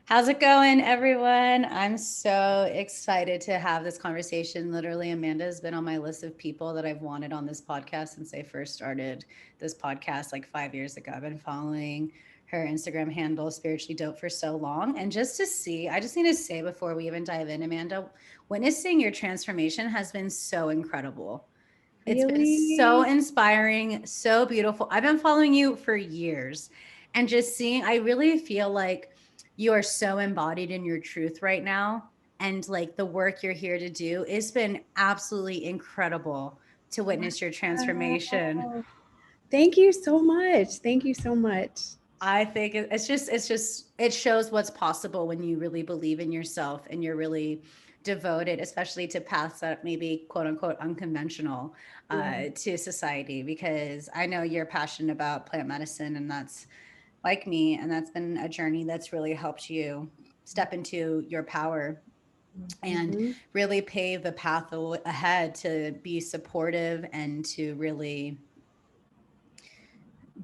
How's it going, everyone? I'm so excited to have this conversation. Literally, Amanda has been on my list of people that I've wanted on this podcast since I first started this podcast like 5 years ago. I've been following her Instagram handle, Spiritually Dope, for so long. And just to see, I just need to say before we even dive in, Amanda, witnessing your transformation has been so incredible. It's been so Really? inspiring, so beautiful. I've been following you for years and just seeing, I really feel like you are so embodied in your truth right now. And like the work you're here to do, it's been absolutely incredible to witness your transformation. Wow. Thank you so much. Thank you so much. I think it shows what's possible when you really believe in yourself and you're really devoted, especially to paths that maybe quote unquote unconventional Yeah. to society. Because I know you're passionate about plant medicine, and that's like me, and that's been a journey that's really helped you step into your power and Mhm. really pave the path ahead to be supportive and to really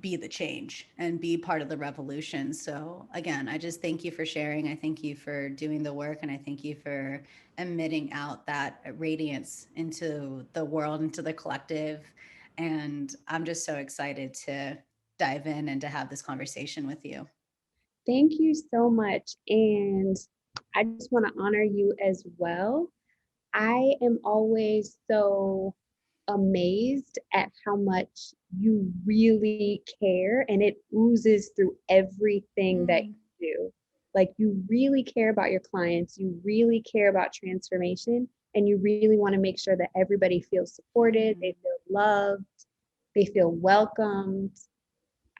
be the change and be part of the revolution. So again, I just thank you for sharing. I thank you for doing the work, and I thank you for emitting out that radiance into the world, into the collective. And I'm just so excited to dive in and to have this conversation with you. Thank you so much. And I just want to honor you as well. I am always so amazed at how much you really care, and it oozes through everything that Mm, you do. Like, you really care about your clients, you really care about transformation, and you really want to make sure that everybody feels supported, they mm. feel loved, they feel welcomed.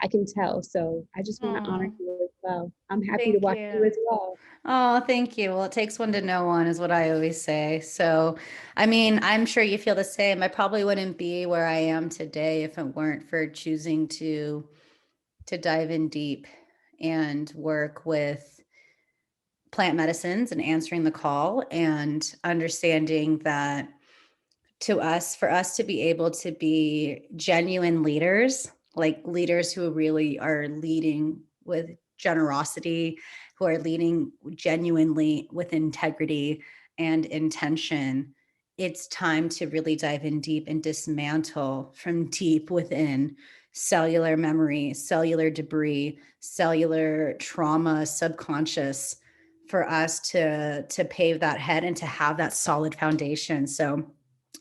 I can tell. So I just want to honor Oh, you as well. I'm happy to thank watch you you. as well. Oh, thank you. Well, it takes one to know one, is what I always say. So, I mean, I'm sure you feel the same. I probably wouldn't be where I am today if it weren't for choosing to dive in deep and work with plant medicines and answering the call and understanding that for us to be able to be genuine leaders, like leaders who really are leading with generosity, who are leading genuinely with integrity and intention, it's time to really dive in deep and dismantle from deep within cellular memory, cellular debris, cellular trauma, subconscious, for us to pave that head and to have that solid foundation. So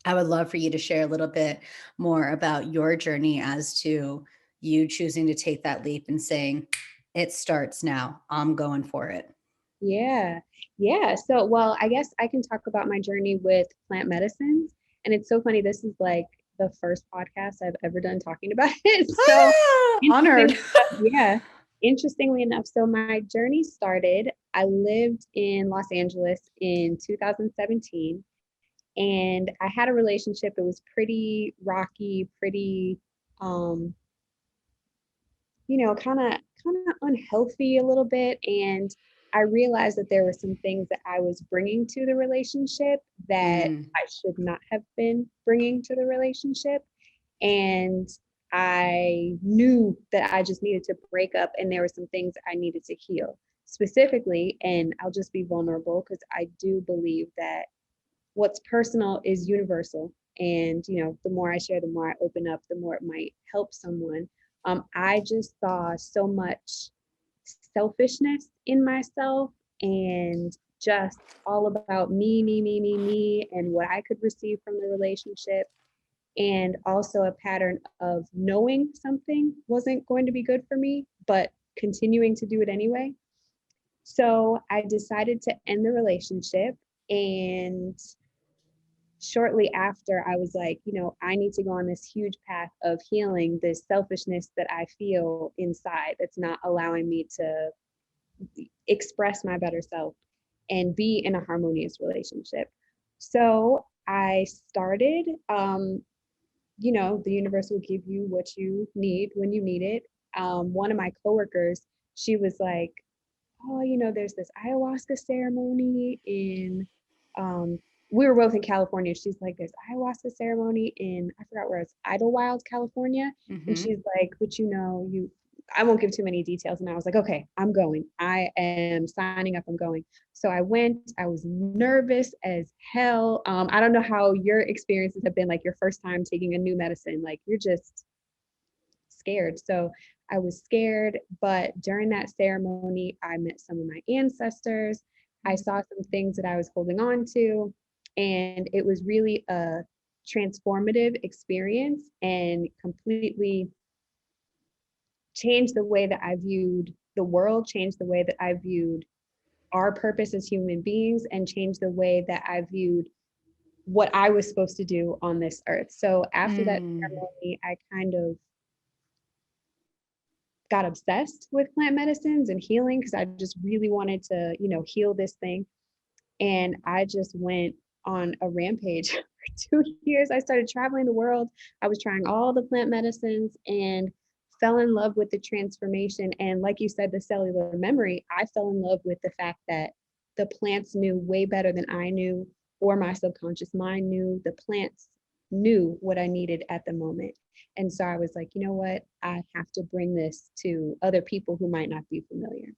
I would love for you to share a little bit more about your journey as to you choosing to take that leap and saying, it starts now. I'm going for it. Yeah. Yeah. So, well, I guess I can talk about my journey with plant medicines. And it's so funny. This is like the first podcast I've ever done talking about it. So, Ah, interestingly honored. enough, yeah. Interestingly enough, so my journey started, I lived in Los Angeles in 2017, and I had a relationship. It was pretty rocky, pretty um kind of unhealthy a little bit. And I realized that there were some things that I was bringing to the relationship that Mm, I should not have been bringing to the relationship. And I knew that I just needed to break up, and there were some things I needed to heal specifically. And I'll just be vulnerable because I do believe that what's personal is universal. And, the more I share, the more I open up, the more it might help someone. I just saw so much selfishness in myself, and just all about me, me, me, me, me, and what I could receive from the relationship. And also a pattern of knowing something wasn't going to be good for me, but continuing to do it anyway. So I decided to end the relationship. And shortly after, I was like, I need to go on this huge path of healing this selfishness that I feel inside that's not allowing me to express my better self and be in a harmonious relationship. So I started, the universe will give you what you need when you need it. One of my coworkers, she was like, oh, there's this ayahuasca ceremony in, um, we were both in California. She's like, there's ayahuasca ceremony in, I forgot where it's, Idlewild, California. And mm-hmm. she's like, but I won't give too many details. And I was like, okay, I'm going. I am signing up. I'm going. So I went. I was nervous as hell. I don't know how your experiences have been, like your first time taking a new medicine. Like you're just scared. So I was scared. But during that ceremony, I met some of my ancestors. I saw some things that I was holding on to. And it was really a transformative experience and completely changed the way that I viewed the world, changed the way that I viewed our purpose as human beings, and changed the way that I viewed what I was supposed to do on this earth. So after that Mm. ceremony, I kind of got obsessed with plant medicines and healing because I just really wanted to, heal this thing. And I just went on a rampage for 2 years. I started traveling the world. I was trying all the plant medicines and fell in love with the transformation. And like you said, the cellular memory, I fell in love with the fact that the plants knew way better than I knew, or my subconscious mind knew. The plants knew what I needed at the moment. And so I was like, you know what? I have to bring this to other people who might not be familiar.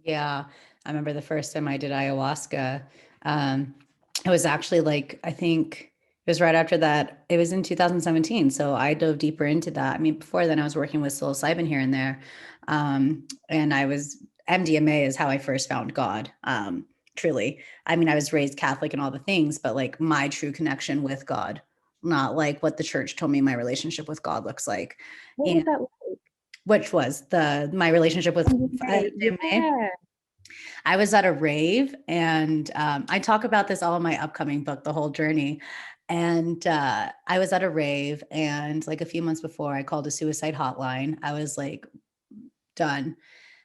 Yeah. I remember the first time I did ayahuasca. Um, it was actually like, I think it was right after that. It was in 2017. So I dove deeper into that. I mean, before then I was working with psilocybin here and there. And MDMA is how I first found God. Truly. I mean, I was raised Catholic and all the things, but like my true connection with God, not like what the church told me my relationship with God looks like. What And was that like? which was my relationship with MDMA. Yeah. I was at a rave, and I talk about this all in my upcoming book, The Whole Journey. And I was at a rave, and like a few months before, I called a suicide hotline. I was like done.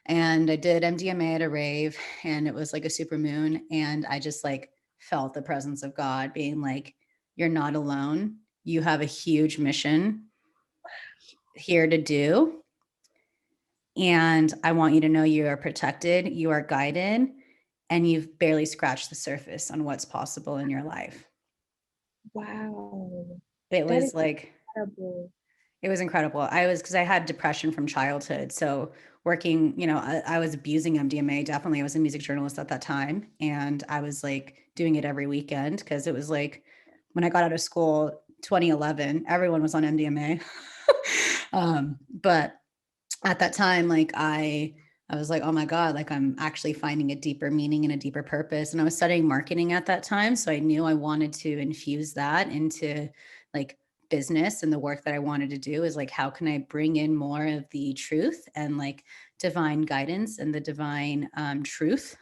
And I did MDMA at a rave, and it was like a super moon. And I just like felt the presence of God being like, you're not alone. You have a huge mission here to do. And I want you to know you are protected, you are guided, and you've barely scratched the surface on what's possible in your life. Wow. It That is was like, incredible. it was incredible. Because I had depression from childhood. So working, I was abusing MDMA. Definitely. I was a music journalist at that time. And I was like doing it every weekend because it was like when I got out of school, 2011, everyone was on MDMA. But at that time, like I was like, oh my God, like I'm actually finding a deeper meaning and a deeper purpose. And I was studying marketing at that time. So I knew I wanted to infuse that into like business, and the work that I wanted to do is like, how can I bring in more of the truth and like divine guidance and the divine truth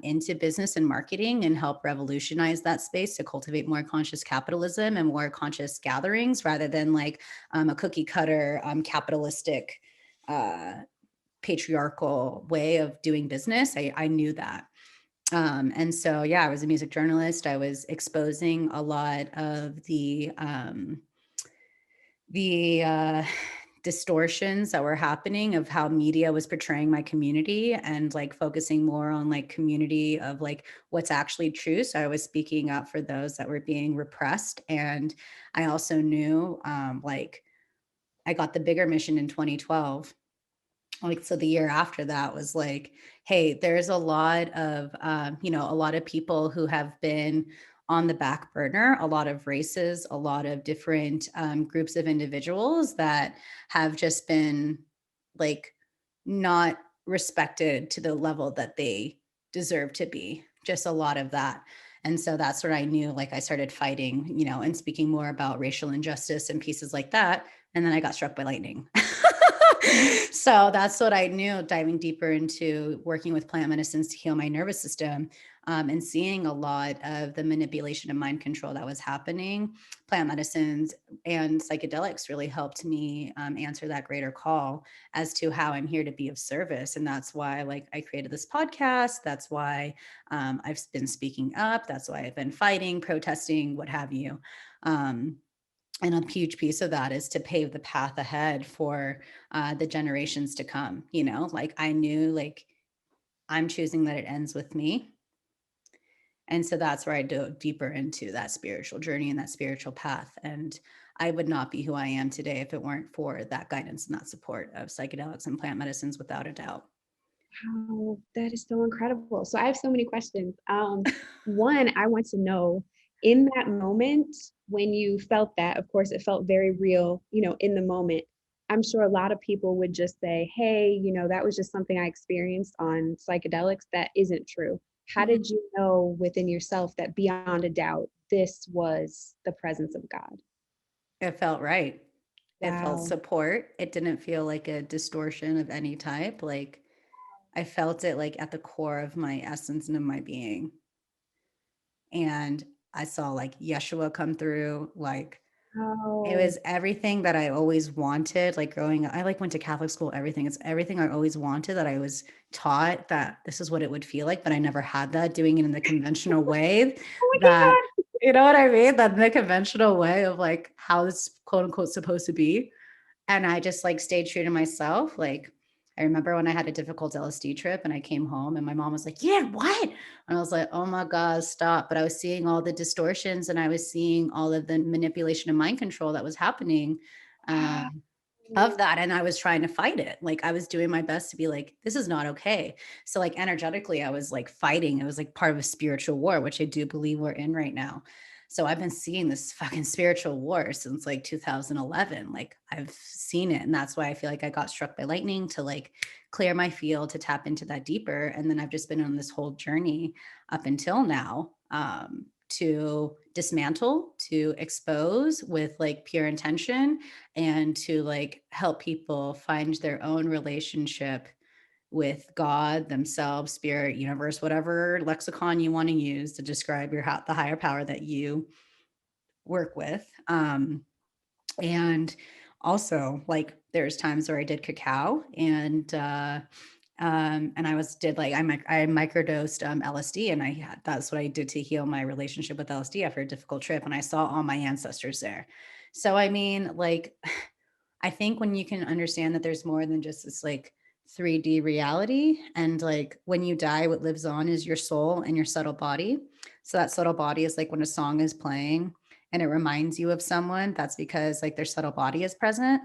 into business and marketing, and help revolutionize that space to cultivate more conscious capitalism and more conscious gatherings rather than like a cookie cutter capitalistic uh, patriarchal way of doing business. I knew that. And so, yeah, I was a music journalist. I was exposing a lot of the distortions that were happening of how media was portraying my community, and like focusing more on like community of like what's actually true. So I was speaking up for those that were being repressed. And I also knew like I got the bigger mission in 2012. Like, so the year after that was like, hey, there's a lot of a lot of people who have been on the back burner, a lot of races, a lot of different groups of individuals that have just been like not respected to the level that they deserve to be, just a lot of that. And so that's what I knew, like I started fighting, and speaking more about racial injustice and pieces like that. And then I got struck by lightning. So that's what I knew, diving deeper into working with plant medicines to heal my nervous system, and seeing a lot of the manipulation and mind control that was happening. Plant medicines and psychedelics really helped me answer that greater call as to how I'm here to be of service. And that's why like I created this podcast. That's why I've been speaking up. That's why I've been fighting, protesting, what have you. Um, and a huge piece of that is to pave the path ahead for the generations to come. Like I knew like I'm choosing that it ends with me. And so that's where I dove deeper into that spiritual journey and that spiritual path. And I would not be who I am today if it weren't for that guidance and that support of psychedelics and plant medicines, without a doubt. Wow, that is so incredible. So I have so many questions. One, I want to know, in that moment when you felt that, of course, it felt very real, in the moment. I'm sure a lot of people would just say, hey, that was just something I experienced on psychedelics. That isn't true. How Mhm. did you know within yourself that beyond a doubt, this was the presence of God? It felt right. It felt Wow. support. It didn't feel like a distortion of any type. Like I felt it like at the core of my essence and of my being. And I saw like Yeshua come through, like it Oh, was everything that I always wanted. Like growing up, I like went to Catholic school, everything. It's everything I always wanted, that I was taught that this is what it would feel like, but I never had that, doing it in the conventional way, oh my that, God. you know what I mean? That the conventional way of like how it's quote unquote supposed to be. And I just like stayed true to myself. Like I remember when I had a difficult LSD trip and I came home and my mom was like, "Yeah, what?" And I was like, "Oh my God, stop." But I was seeing all the distortions and I was seeing all of the manipulation and mind control that was happening. Um, of Wow. that, and I was trying to fight it. Like I was doing my best to be like, this is not okay. So like energetically I was like fighting. It was like part of a spiritual war, which I do believe we're in right now. So I've been seeing this fucking spiritual war since like 2011. Like I've seen it, and that's why I feel like I got struck by lightning, to like clear my field, to tap into that deeper. And then I've just been on this whole journey up until now, to dismantle, to expose with like pure intention, and to like help people find their own relationship with God, themselves, spirit, universe, whatever lexicon you want to use to describe the higher power that you work with. And also like there's times where I did cacao, and I was did like I microdosed LSD, and that's what I did to heal my relationship with LSD after a difficult trip, and I saw all my ancestors there. So I mean, like I think when you can understand that there's more than just this like 3D reality, and like when you die, what lives on is your soul and your subtle body. So that subtle body is like when a song is playing and it reminds you of someone, that's because like their subtle body is present,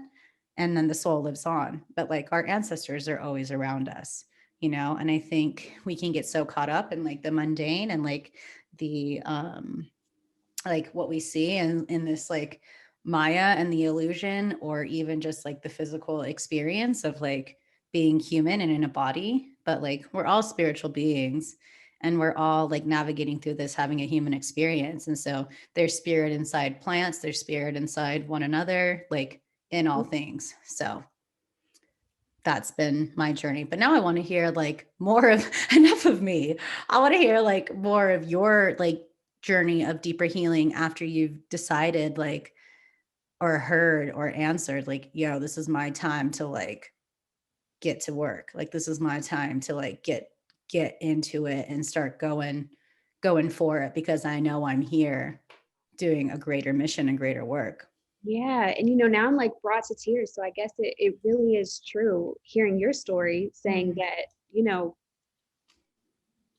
and then the soul lives on. But like our ancestors are always around us, you know? And I think we can get so caught up in like the mundane and like what we see in this like Maya and the illusion, or even just like the physical experience of like being human and in a body. But like we're all spiritual beings, and we're all like navigating through this, having a human experience. And so there's spirit inside plants, there's spirit inside one another, like in all things. So that's been my journey. But now I want to hear like more of enough of me. I want to hear like more of your like journey of deeper healing after you've decided like, or heard or answered like, yo, this is my time to like get to work. Like this is my time to like get into it and start going for it, because I know I'm here doing a greater mission and greater work. Yeah. And now I'm like brought to tears. So I guess it really is true hearing your story, saying Mm, that,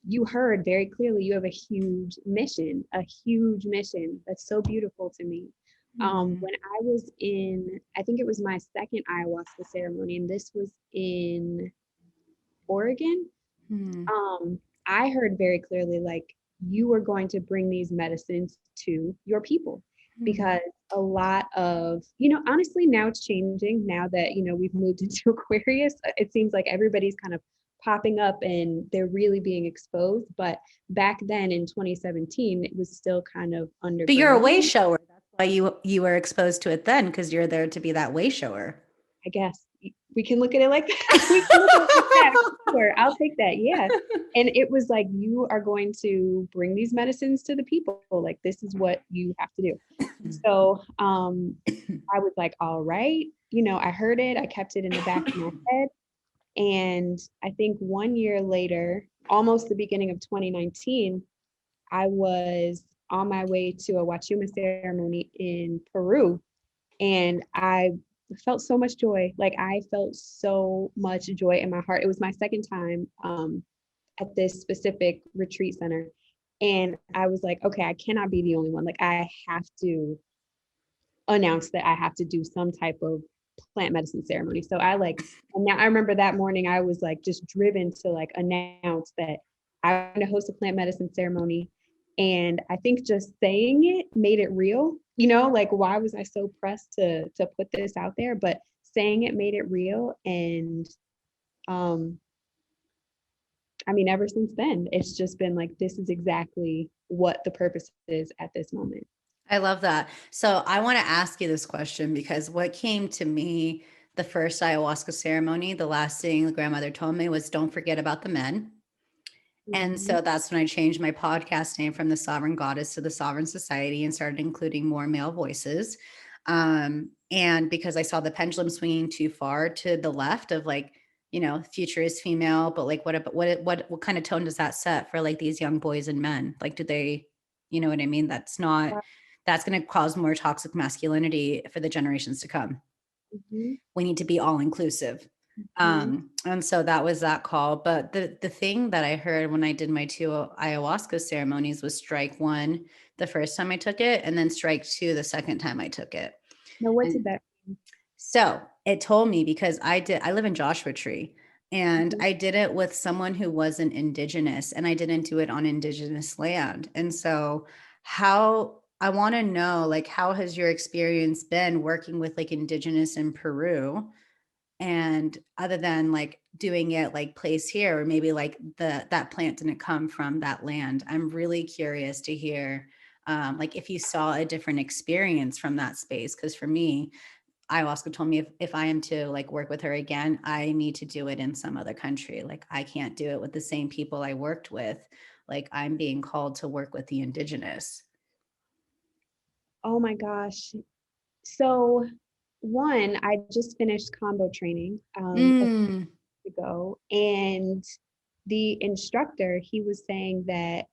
you heard very clearly you have a huge mission. That's so beautiful to me. mm, When I was in, I think it was my second ayahuasca ceremony, and this was in Oregon. mm, um, I heard very clearly, like, you are going to bring these medicines to your people, mm. because a lot of, honestly, now it's changing. Now that, we've moved into Aquarius, it seems like everybody's kind of popping up and they're really being exposed. But back then in 2017, it was still kind of But you're a underground, way shower. That's why you were exposed to it then, because you're there to be that way shower. I guess. We can look at it like that. We can look at it like that. Sure, I'll take that. Yeah. And it was like, you are going to bring these medicines to the people. Like, this is what you have to do. So I was like, all right. I heard it. I kept it in the back of my head. And I think 1 year later, almost the beginning of 2019, I was on my way to a Wachuma ceremony in Peru, and I felt so much joy. Like, I felt so much joy in my heart. It was my second time at this specific retreat center. And I was like, okay, I cannot be the only one. Like, I have to announced that I have to do some type of plant medicine ceremony. So I like, and now I remember that morning I was like just driven to like announce that I'm going to host a plant medicine ceremony. And I think just saying it made it real. You know, like why was I so pressed to put this out there? But saying it made it real. And I mean, ever since then, it's just been like, this is exactly what the purpose is at this moment. I love that. So I want to ask you this question because what came to me the first ayahuasca ceremony, the last thing the grandmother told me was don't forget about the men. And Mhm. so that's when I changed my podcast name from the Sovereign Goddess to the Sovereign Society and started including more male voices. And because I saw the pendulum swinging too far to the left of like, you know, future is female, but like what kind of tone does that set for like these young boys and men? Like, do they, you know what I mean? That's going to cause more toxic masculinity for the generations to come. Mhm. We need to be all inclusive. Mhm. And so that was that call. But the thing that I heard when I did my 2 ayahuasca ceremonies was strike 1 the first time I took it, and then strike 2 the second time I took it. Now, what did And that so it told me because I live in Joshua Tree and mean? I did it with someone who wasn't Indigenous and I didn't do it on Indigenous land. And so how I want to know, like, how has your experience been working with like Indigenous in Peru? And other than like doing it like place here, or maybe like that plant didn't come from that land. I'm really curious to hear like if you saw a different experience from that space. Cause for me, ayahuasca told me if I am to like work with her again, I need to do it in some other country. Like I can't do it with the same people I worked with. Like I'm being called to work with the Indigenous. Oh my gosh. So, one, I just finished Kambo training a Mm, week ago, and the instructor, he was saying that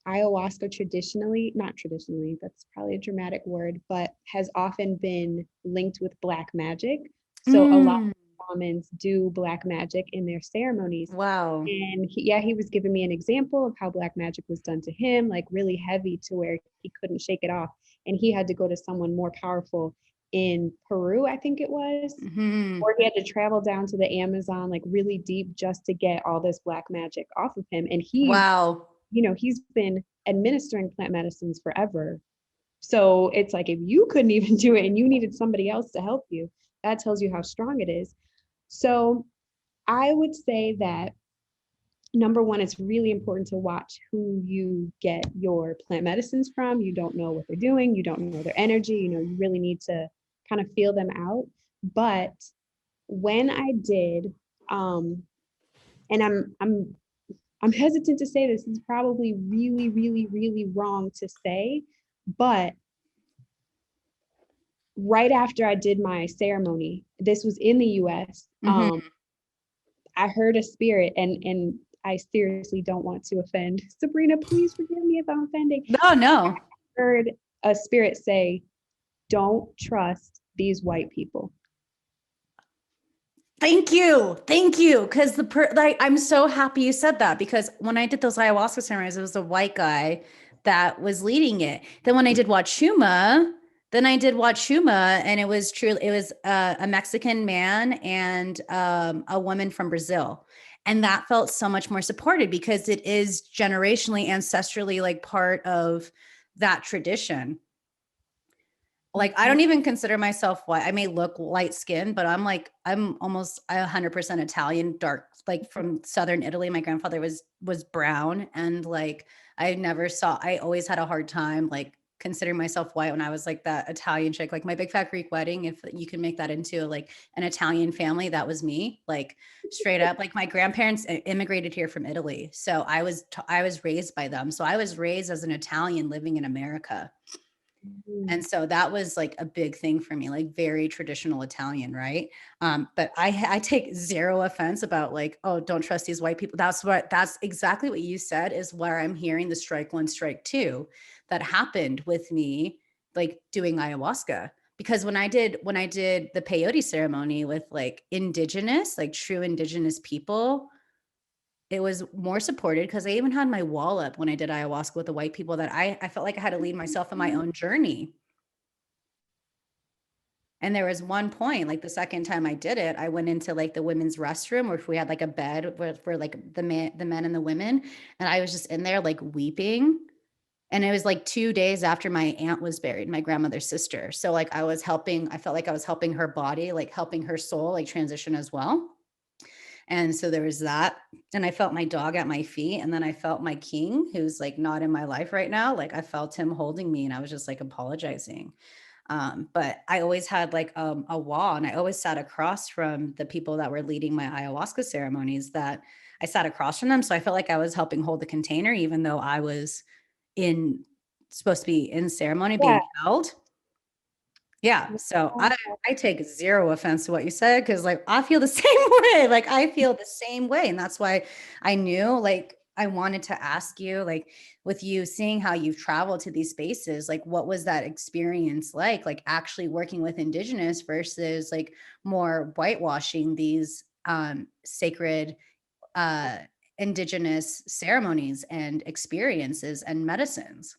ayahuasca traditionally, not traditionally, that's probably a dramatic word, but has often been linked with black magic. So a lot mm, of shamans do black magic in their ceremonies. wow. And yeah, he was giving me an example of how black magic was done to him, like really heavy to where he couldn't shake it off. And he had to go to someone more powerful in Peru, I think it was, Hmm. or he had to travel down to the Amazon, like really deep, just to get all this black magic off of him. And he's, Wow. you know, he's been administering plant medicines forever. So it's like if you couldn't even do it and you needed somebody else to help you, that tells you how strong it is. So I would say that number one, it's really important to watch who you get your plant medicines from. You don't know what they're doing, you don't know their energy, you know, you really need to kind of feel them out. But when I did, and I'm hesitant to say this is probably really, really, really wrong to say, but right after I did my ceremony, this was in the US. Hmm. I heard a spirit, and I seriously don't want to offend Sabrina. Please forgive me if I'm offending. No, no. I heard a spirit say, "Don't trust these white people." Thank you. Thank you. Because like I'm so happy you said that because when I did those ayahuasca ceremonies, it was a white guy that was leading it. Then when I did Wachuma, and it was true, it was a Mexican man and a woman from Brazil. And that felt so much more supported because it is generationally, ancestrally like part of that tradition. Like I Mhm. don't even consider myself white. I may look light skinned, but I'm almost 100% Italian, dark, like from southern Italy. My grandfather was brown, and like I always had a hard time like considering myself white when I was like that Italian chick. Like my big fat Greek wedding, if you can make that into like an Italian family, that was me. Like straight up. Like my grandparents immigrated here from Italy, so I was raised by them. So I was raised as an Italian living in America. Mhm. And so that was like a big thing for me, like very traditional Italian, right? But I take zero offense about like, oh, don't trust these white people. That's exactly what you said is where I'm hearing the strike 1, strike 2 that happened with me, like doing ayahuasca. Because when I did the peyote ceremony with like indigenous, like true indigenous people, it was more supported because I even had my wall up when I did ayahuasca with the white people that I felt like I had to lead myself in my own journey. And there was one point, like the second time I did it, I went into like the women's restroom where we had like a bed for like the men and the women. And I was just in there like weeping. And it was like 2 days after my aunt was buried, my grandmother's sister. So like I felt like I was helping her body, like helping her soul, like transition as well. And so there was that. And I felt my dog at my feet. And then I felt my king, who's like not in my life right now. Like I felt him holding me and I was just like apologizing. But I always had like a wall, and I always sat across from the people that were leading my ayahuasca ceremonies, that I sat across from them. So I felt like I was helping hold the container, even though I was in supposed to be in ceremony Yeah. being held. Yeah. So I take zero offense to what you said, because like I feel the same way. Like I feel the same way. And that's why I knew, like, I wanted to ask you, like, with you seeing how you've traveled to these spaces, like what was that experience like actually working with Indigenous versus like more whitewashing these sacred uh Indigenous ceremonies and experiences and medicines?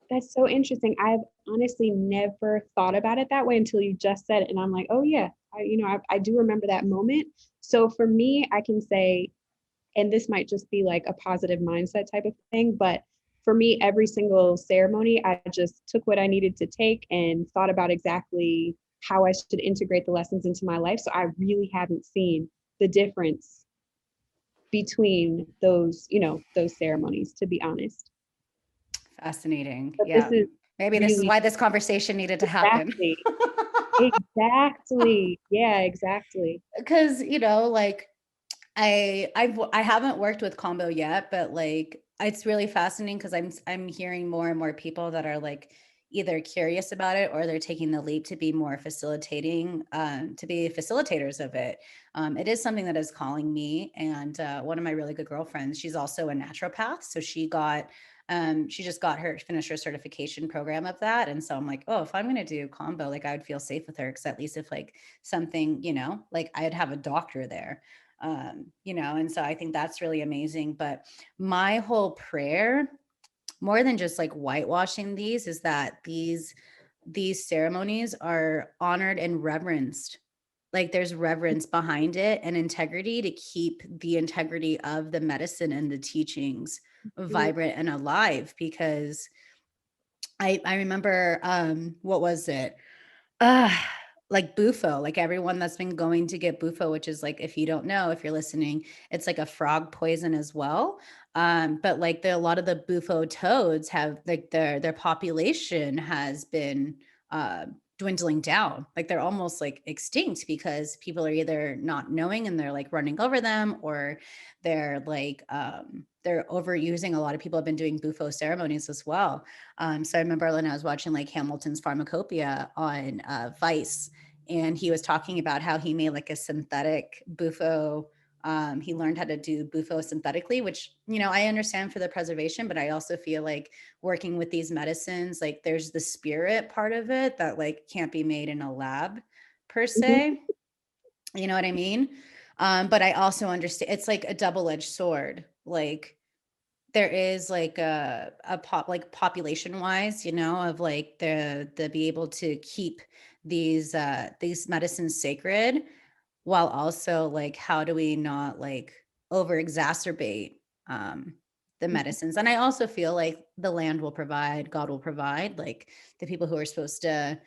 That's so interesting. I've honestly never thought about it that way until you just said it. And I'm like, oh yeah, I do remember that moment. So for me, I can say, and this might just be like a positive mindset type of thing, but for me, every single ceremony, I just took what I needed to take and thought about exactly how I should integrate the lessons into my life. So I really haven't seen the difference between those ceremonies, to be honest. Fascinating. But this Yeah. is Maybe this is really why this conversation needed to happen. exactly, exactly. Yeah, exactly. Because, like I haven't worked with Kambo yet, but like it's really fascinating because I'm hearing more and more people that are like either curious about it or they're taking the leap to be more facilitating, to be facilitators of it. It is something that is calling me, and one of my really good girlfriends, she's also a naturopath, so she just got her finished her certification program of that. And so I'm like, oh, if I'm going to do Kambo, like I would feel safe with her, because at least if like something, like I'd have a doctor there. And so I think that's really amazing. But my whole prayer, more than just like whitewashing these, is that these ceremonies are honored and reverenced. Like there's reverence behind it and integrity to keep the integrity of the medicine and the teachings vibrant and alive. Because I remember, what was it? Uh, like Bufo, like everyone that's been going to get Bufo, which is like, if you don't know, if you're listening, it's like a frog poison as well. But like a lot of the Bufo toads have like their population has been dwindling down. Like they're almost like extinct because people are either not knowing and they're like running over them, or they're overusing. A lot of people have been doing Bufo ceremonies as well. So I remember when I was watching like Hamilton's Pharmacopoeia on Vice, and he was talking about how he made like a synthetic Bufo. He learned how to do Bufo synthetically, which, I understand for the preservation, but I also feel like working with these medicines, like there's the spirit part of it that like can't be made in a lab per Mhm. se. You know what I mean? But I also understand it's like a double-edged sword. Like there is like like population wise, of like the be able to keep these medicines sacred, while also like how do we not like over exacerbate the medicines. And I also feel like the land will provide, God will provide, like the people who are supposed to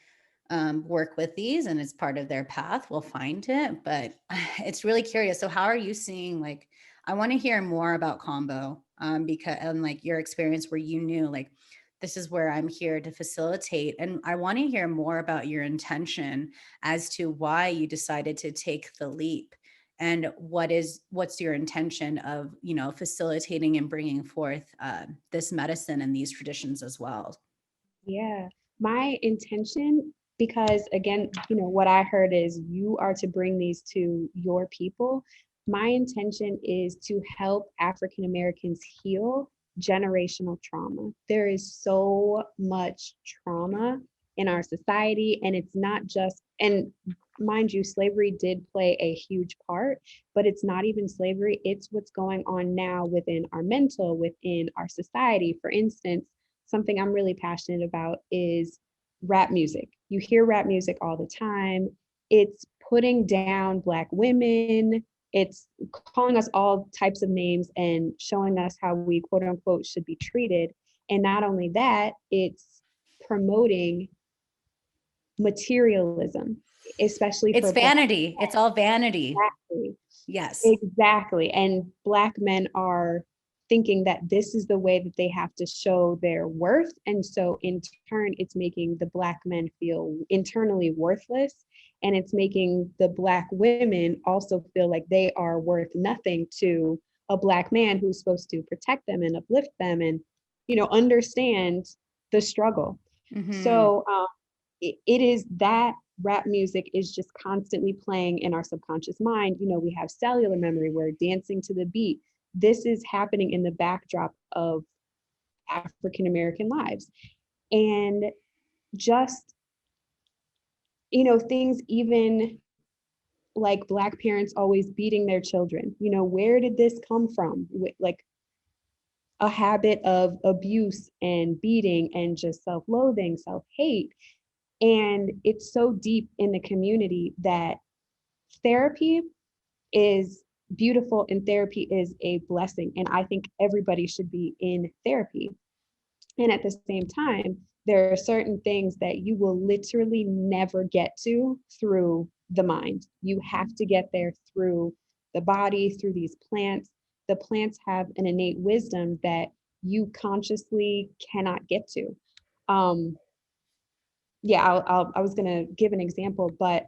work with these and it's part of their path will find it. But it's really curious. So how are you seeing, like, I want to hear more about Kambo, because, and like your experience where you knew like this is where I'm here to facilitate. And I want to hear more about your intention as to why you decided to take the leap, and what's your intention of facilitating and bringing forth this medicine and these traditions as well. Yeah. My intention, because again, what I heard is you are to bring these to your people. My intention is to help African Americans heal generational trauma. There is so much trauma in our society, and it's not just, and mind you, slavery did play a huge part, but it's not even slavery, it's what's going on now within our mental, within our society. For instance, something I'm really passionate about is rap music. You hear rap music all the time. It's putting down Black women. It's calling us all types of names and showing us how we, quote unquote, should be treated. And not only that, it's promoting materialism, especially It's for Black vanity. It's all vanity. men. Yes. Exactly. And Black men are thinking that this is the way that they have to show their worth. And so in turn, it's making the Black men feel internally worthless. And it's making the Black women also feel like they are worth nothing to a Black man who's supposed to protect them and uplift them and, understand the struggle. Mm-hmm. So it is that rap music is just constantly playing in our subconscious mind. We have cellular memory, we're dancing to the beat. This is happening in the backdrop of African American lives. And just, things even like Black parents always beating their children. Where did this come from? Like a habit of abuse and beating and just self-loathing, self-hate. And it's so deep in the community that therapy is beautiful and therapy is a blessing. And I think everybody should be in therapy. And at the same time, there are certain things that you will literally never get to through the mind. You have to get there through the body, through these plants. The plants have an innate wisdom that you consciously cannot get to. Um, yeah, I was going to give an example, but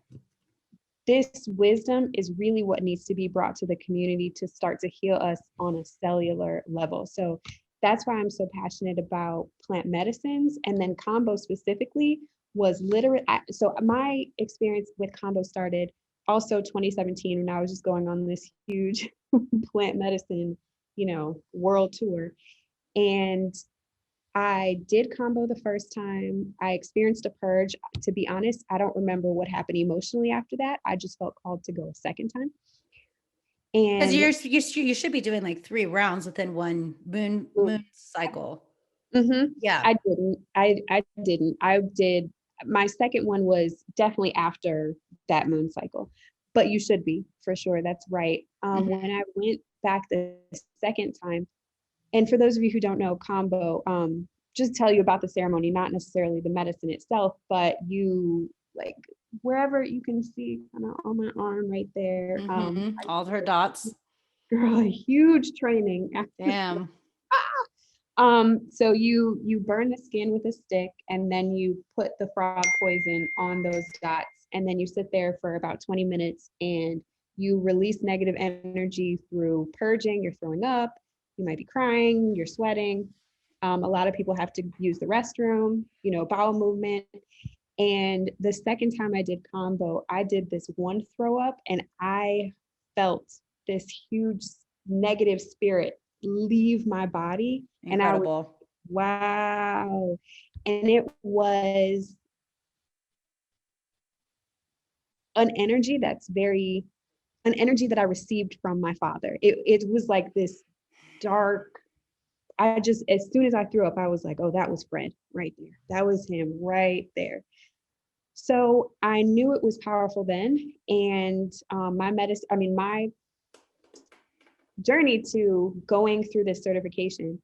this wisdom is really what needs to be brought to the community to start to heal us on a cellular level. So that's why I'm so passionate about plant medicines. And then Kambo specifically was literally, so my experience with Kambo started also 2017 when I was just going on this huge plant medicine, world tour. And I did Kambo the first time. I experienced a purge. To be honest, I don't remember what happened emotionally after that. I just felt called to go a second time. Because And you should be doing like 3 rounds within one moon cycle. Yeah. I didn't. I didn't. I did. My second one was definitely after that moon cycle, but you should be for sure. That's right. Mm-hmm. When I went back the second time, and for those of you who don't know Kambo, just tell you about the ceremony, not necessarily the medicine itself, but you like wherever you can see kind of on my arm right there. Mm-hmm. All of her dots. Girl, huge training. Damn. So you burn the skin with a stick and then you put the frog poison on those dots and then you sit there for about 20 minutes and you release negative energy through purging. You're throwing up, you might be crying, you're sweating. A lot of people have to use the restroom, bowel movement. And the second time I did Kambo, I did this one throw up and I felt this huge negative spirit leave my body. And I was, Incredible. wow. And it was an energy an energy that I received from my father. It was like this dark, as soon as I threw up, I was like, oh, that was Fred right there. That was him right there. So I knew it was powerful then. And my journey to going through this certification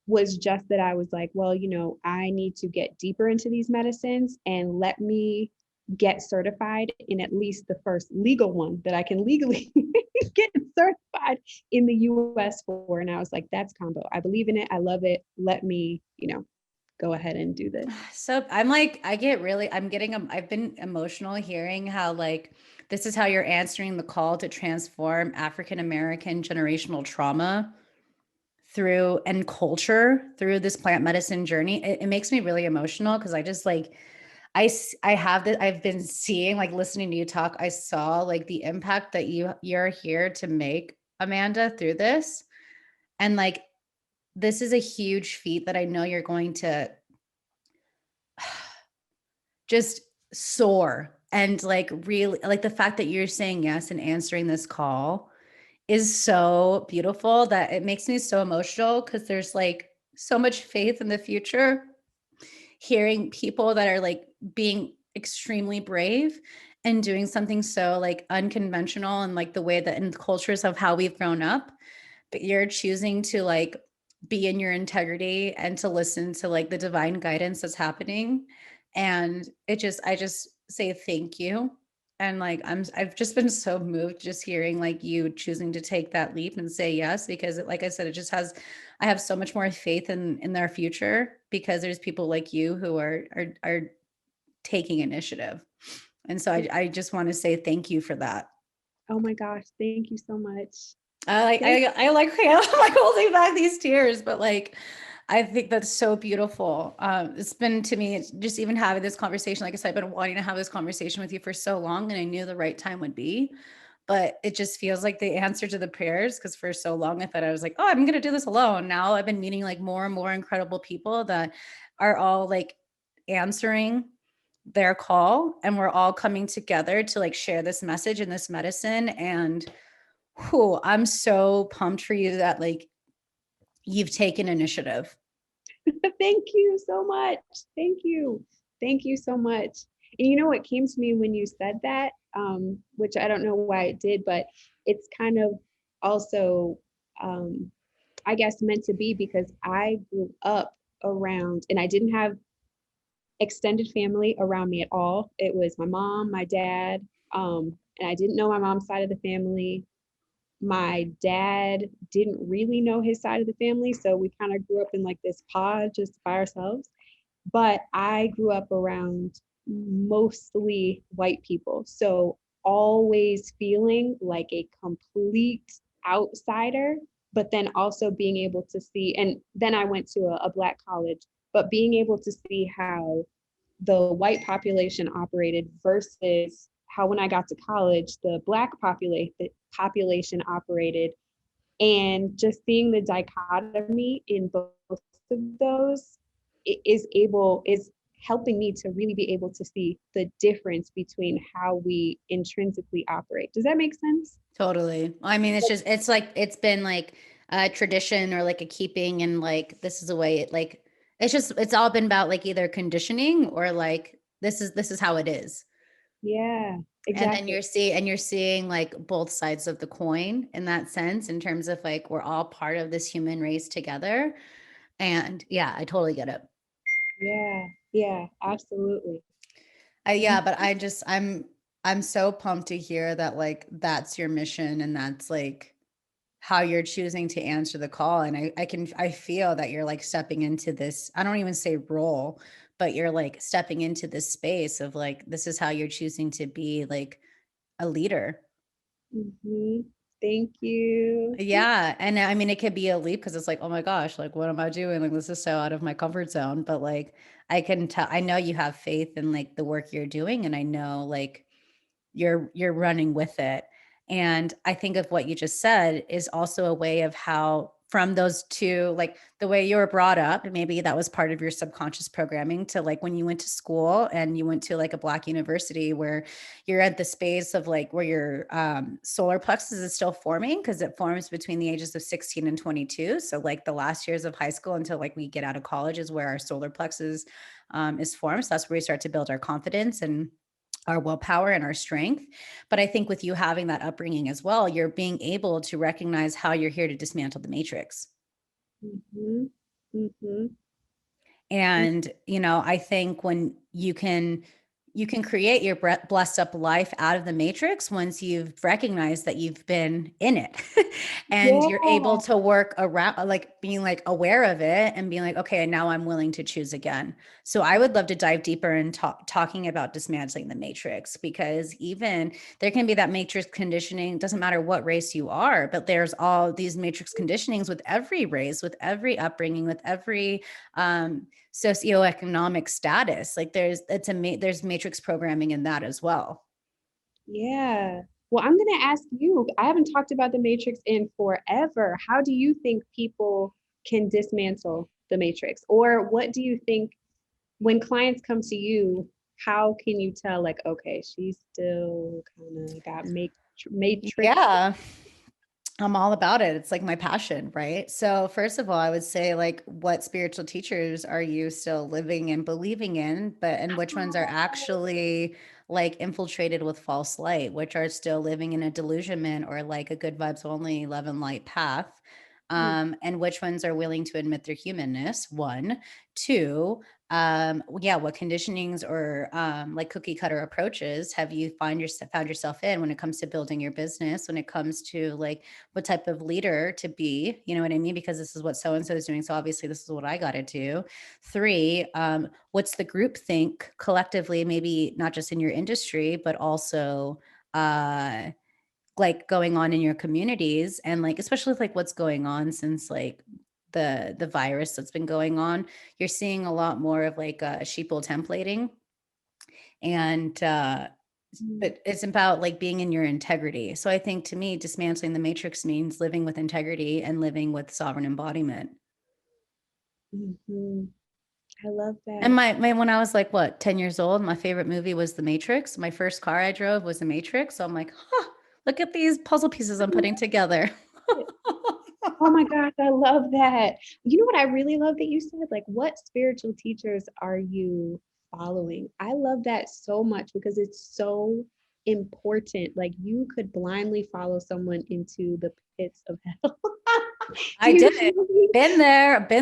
was just that I was like, well, I need to get deeper into these medicines and let me get certified in at least the first legal one that I can legally get certified in the US for. And I was like, that's Kambo. I believe in it. I love it. Let me, go ahead and do this. So I'm like, I've been emotional hearing how like this is how you're answering the call to transform African American generational trauma through and culture through this plant medicine journey. It makes me really emotional because I just like I have that I've been seeing like listening to you talk. I saw like the impact that you're here to make, Amanda, through this. And like this is a huge feat that I know you're going to just soar and like really like the fact that you're saying yes and answering this call is so beautiful that it makes me so emotional because there's like so much faith in the future hearing people that are like being extremely brave and doing something so like unconventional and like the way that in the cultures of how we've grown up, but you're choosing to like be in your integrity and to listen to like the divine guidance that's happening. And I just say thank you. And like I've just been so moved just hearing like you choosing to take that leap and say yes, because like I said, it just has, I have so much more faith in their future because there's people like you who are taking initiative. And so I just want to say thank you for that. Oh my gosh, thank you so much. Thank I like I'm like holding back these tears, but like I think that's so beautiful. It's been to me, it's just even having this conversation. Like I said, I've been wanting to have this conversation with you for so long, and I knew the right time would be. But it just feels like the answer to the prayers, because for so long I thought I was like, oh, I'm gonna do this alone. Now I've been meeting like more and more incredible people that are all like answering their call, and we're all coming together to like share this message and this medicine. And whew, I'm so pumped for you that like you've taken initiative. thank you so much. Thank you. Thank you so much. And you know what came to me when you said that, which I don't know why it did, but it's kind of also, I guess, meant to be because I grew up around, and I didn't have extended family around me at all. It was my mom, my dad, and I didn't know my mom's side of the family. My dad didn't really know his side of the family, so we kind of grew up in like this pod just by ourselves. But I grew up around mostly white people, so always feeling like a complete outsider, but then also being able to see, and then I went to a black college, but being able to see how the white population operated versus how when I got to college, the black population operated, and just seeing the dichotomy in both of those is helping me to really be able to see the difference between how we intrinsically operate. Does that make sense? Totally. I mean, it's just, it's like, it's been like a tradition or like a keeping, and like, this is the way it like, it's just, it's all been about like either conditioning or like, this is how it is. Yeah, And then exactly. you're seeing like both sides of the coin in that sense, in terms of like, we're all part of this human race together. And yeah, I totally get it. Yeah, yeah, absolutely. Yeah, but I'm so pumped to hear that like that's your mission, and that's like how you're choosing to answer the call. And I feel that you're like stepping into this, I don't even say role, but you're like stepping into this space of like, this is how you're choosing to be like a leader. Hmm. Thank you. Yeah. And I mean, it could be a leap because it's like, oh my gosh, like, what am I doing? Like, this is so out of my comfort zone. But like, I can tell, I know you have faith in like the work you're doing. And I know like you're running with it. And I think of what you just said is also a way of how from those two, like the way you were brought up, and maybe that was part of your subconscious programming, to like when you went to school and you went to like a Black university where you're at the space of like where your solar plexus is still forming, because it forms between the ages of 16 and 22. So like the last years of high school until like we get out of college is where our solar plexus is formed. So that's where we start to build our confidence and our willpower and our strength. But I think with you having that upbringing as well, you're being able to recognize how you're here to dismantle the matrix. Hmm. Hmm. And, you know, I think when you can create your blessed up life out of the matrix once you've recognized that you've been in it and Yeah. you're able to work around, like being like aware of it and being like, okay, now I'm willing to choose again. So I would love to dive deeper in talking about dismantling the matrix, because even there can be that matrix conditioning, doesn't matter what race you are, but there's all these matrix conditionings with every race, with every upbringing, with every socioeconomic status. Like there's matrix programming in that as well. Yeah. Well, I'm going to ask you. I haven't talked about the Matrix in forever. How do you think people can dismantle the Matrix? Or what do you think when clients come to you, how can you tell, like, okay, she's still kind of got matrix? Yeah. I'm all about it. It's like my passion, right? So, first of all, I would say, like, what spiritual teachers are you still living and believing in, but and which ones are actually like infiltrated with false light, which are still living in a delusionment or like a good vibes only love and light path. Mhm. And which ones are willing to admit their humanness, one. Two, yeah, what conditionings or like cookie cutter approaches have you found yourself in when it comes to building your business, when it comes to like what type of leader to be, you know what I mean? Because this is what so and so is doing. So obviously, this is what I got to do. Three, what's the group think collectively, maybe not just in your industry, but also uh, like going on in your communities and like, especially with like what's going on since like the virus that's been going on, you're seeing a lot more of like sheeple templating and Mhm. but it's about like being in your integrity. So I think to me, dismantling the matrix means living with integrity and living with sovereign embodiment. Mhm. I love And that. my when I was like what 10 years old, my favorite movie was The Matrix. My first car I drove was The Matrix. So I'm like, huh, look at these puzzle pieces I'm I putting love together. it. Oh my gosh, I love that. You know what I really love that you said? Like, what spiritual teachers are you following? I love that so much because it's so important. Like, you could blindly follow someone into the pits of hell. I You did it. really, Been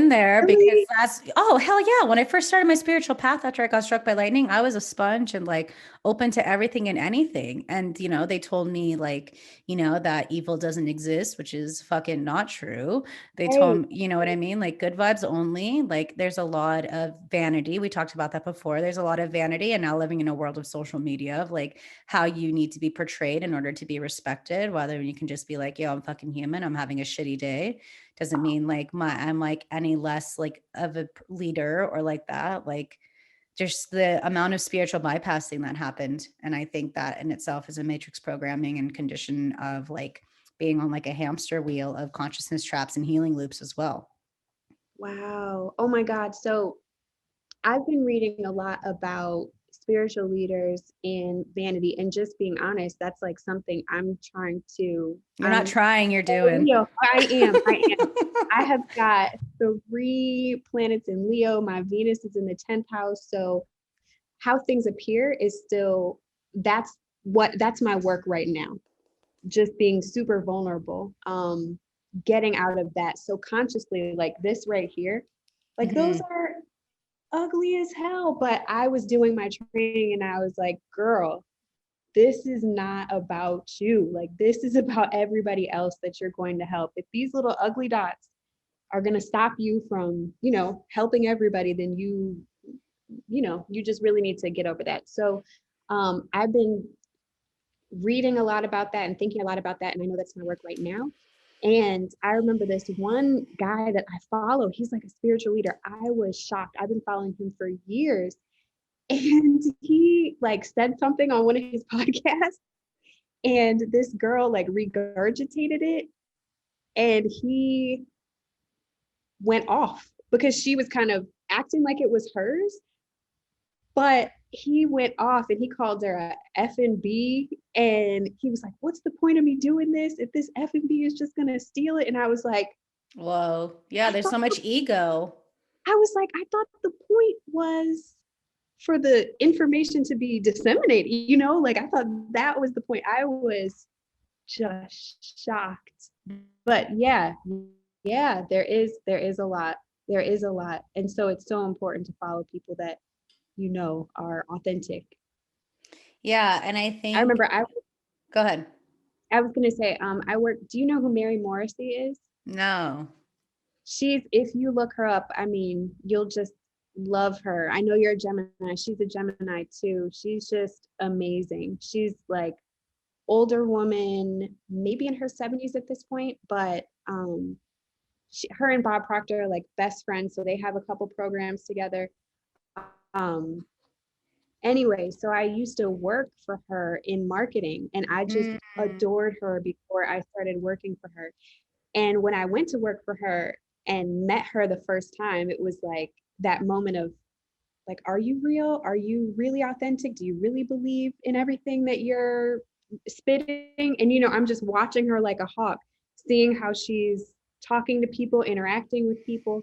there because really, that's, oh, hell yeah. When I first started my spiritual path after I got struck by lightning, I was a sponge and like open to everything and anything. And, you know, they told me like, you know, that evil doesn't exist, which is fucking not true. They right, told me, you know what I mean? Like good vibes only. Like there's a lot of vanity. We talked about that before. There's a lot of vanity. And now living in a world of social media of like how you need to be portrayed in order to be respected, rather than you can just be like, yo, I'm fucking human. I'm having a shitty day doesn't mean like I'm like any less like of a leader or like that. Like just the amount of spiritual bypassing that happened. And I think that in itself is a matrix programming and condition of like being on like a hamster wheel of consciousness traps and healing loops as well. wow. Oh my God. So, I've been reading a lot about spiritual leaders and vanity, and just being honest, that's like something I'm trying to, You're not I'm trying, you're so doing. Leo. I am. I have got 3 planets in Leo. My Venus is in the 10th house. So how things appear is still, that's my work right now. Just being super vulnerable. Getting out of that. So consciously, like this right here, like those Mhm. are ugly as hell. But I was doing my training and I was like, girl, this is not about you. Like, this is about everybody else that you're going to help. If these little ugly dots are going to stop you from, helping everybody, then you just really need to get over that. So, I've been reading a lot about that and thinking a lot about that. And I know that's my work right now. And I remember this one guy that I follow, he's like a spiritual leader. I was shocked. I've been following him for years. And he like said something on one of his podcasts, and this girl like regurgitated it, and he went off because she was kind of acting like it was hers, but he went off and he called her a F&B, and he was like, what's the point of me doing this if this F&B is just going to steal it? And I was like, Whoa. Yeah, I there's thought so much ego. I thought the point was for the information to be disseminated, like I thought that was the point. I was just shocked. But yeah, there is a lot. There is a lot. And so it's so important to follow people that are authentic. Yeah, and I I think remember go ahead. I was gonna say, do you know who Mary Morrissey is? No. If you look her up, I mean, you'll just love her. I know you're a Gemini. She's a Gemini too. She's just amazing. She's like older woman, maybe in her 70s at this point, but her and Bob Proctor are like best friends, so they have a couple programs together. Um, anyway, so I used to work for her in marketing, and I just Mm. adored her before I started working for her. And when I went to work for her and met her the first time, it was like that moment of like, are you real? Are you really authentic? Do you really believe in everything that you're spitting? And I'm just watching her like a hawk. seeing how she's talking to people, interacting with people.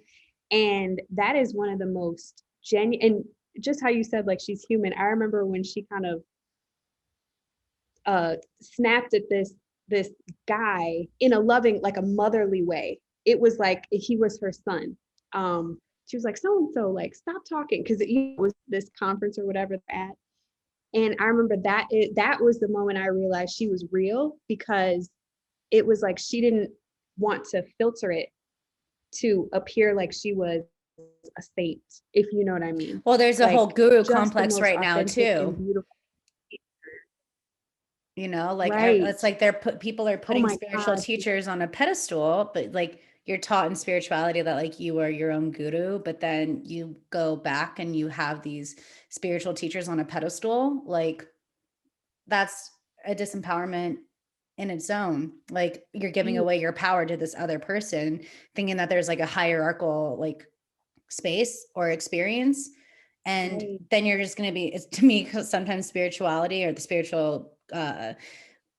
And that is one of the most genuine, and just how you said, like, she's human. I remember when she kind of snapped at this guy in a loving, like a motherly way. It was like he was her son. She was like, so and so, like, stop talking, because it was this conference or whatever at. And I remember that was the moment I realized she was real, because it was like she didn't want to filter it to appear like she was a saint, if you know what I mean. Well, there's a whole Like, guru just the complex most right now authentic and too. beautiful. You know, like Right. it's like people are Oh putting my spiritual God. teachers on a pedestal, but like you're taught in spirituality that like you are your own guru, but then you go back and you have these spiritual teachers on a pedestal. Like that's a disempowerment in its own. Like you're giving away your power to this other person, thinking that there's like a hierarchical like space or experience. And Right. then you're just going to be, it's, to me, because sometimes spirituality or the spiritual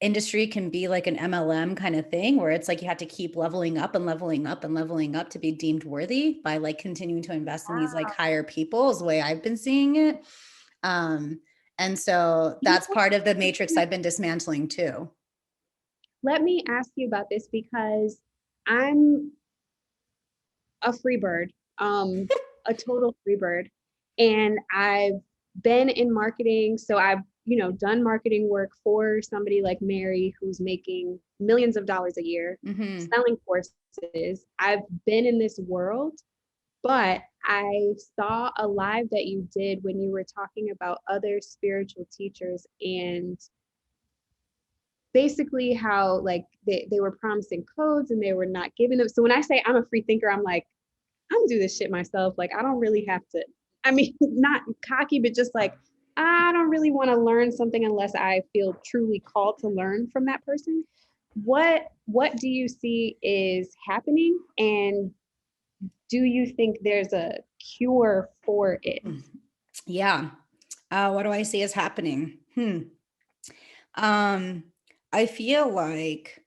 industry can be like an MLM kind of thing where it's like you have to keep leveling up and leveling up and leveling up to be deemed worthy by like continuing to invest in these like Wow. higher people is the way I've been seeing it. And so You that's know, part of the matrix I've been dismantling too. let me ask you about this, because I'm a free bird, a total free bird. And I've been in marketing. So I've, done marketing work for somebody like Mary, who's making millions of dollars a year Mm-hmm. selling courses. I've been in this world, but I saw a live that you did when you were talking about other spiritual teachers, and basically how, like, they were promising codes and they were not giving them. So when I say I'm a free thinker, I'm like, I'm gonna do this shit myself. Like, I don't really have to, I mean, not cocky, but just like, I don't really want to learn something unless I feel truly called to learn from that person. What do you see is happening? And do you think there's a cure for it? Yeah. What do I see is happening? Um, I feel like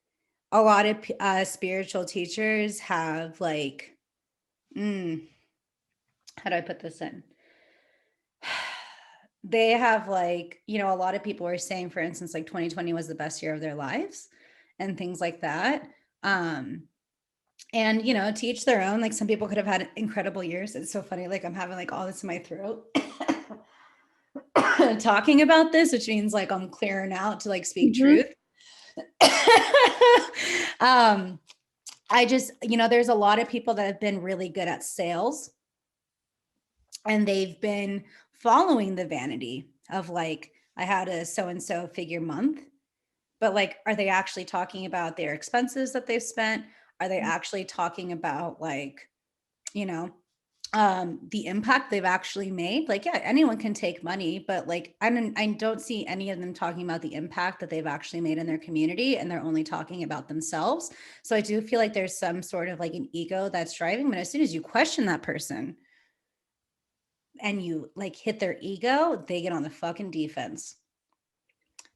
a lot of spiritual teachers have like, how do I put this in? They have like, you know, a lot of people are saying, for instance, like 2020 was the best year of their lives and things like that. And, you know, to each their own, like some people could have had incredible years. It's so funny. Like I'm having like all this in my throat talking about this, which means like I'm clearing out to like speak Mm-hmm. truth. I just, you know, there's a lot of people that have been really good at sales and they've been following the vanity of like, I had a so and so figure month, but like, are they actually talking about their expenses that they've spent? Are they actually talking about like, you know, the impact they've actually made? Like, yeah, anyone can take money, but like, I don't see any of them talking about the impact that they've actually made in their community, and they're only talking about themselves. So I do feel like there's some sort of like an ego that's driving, but as soon as you question that person and you like hit their ego, they get on the fucking defense.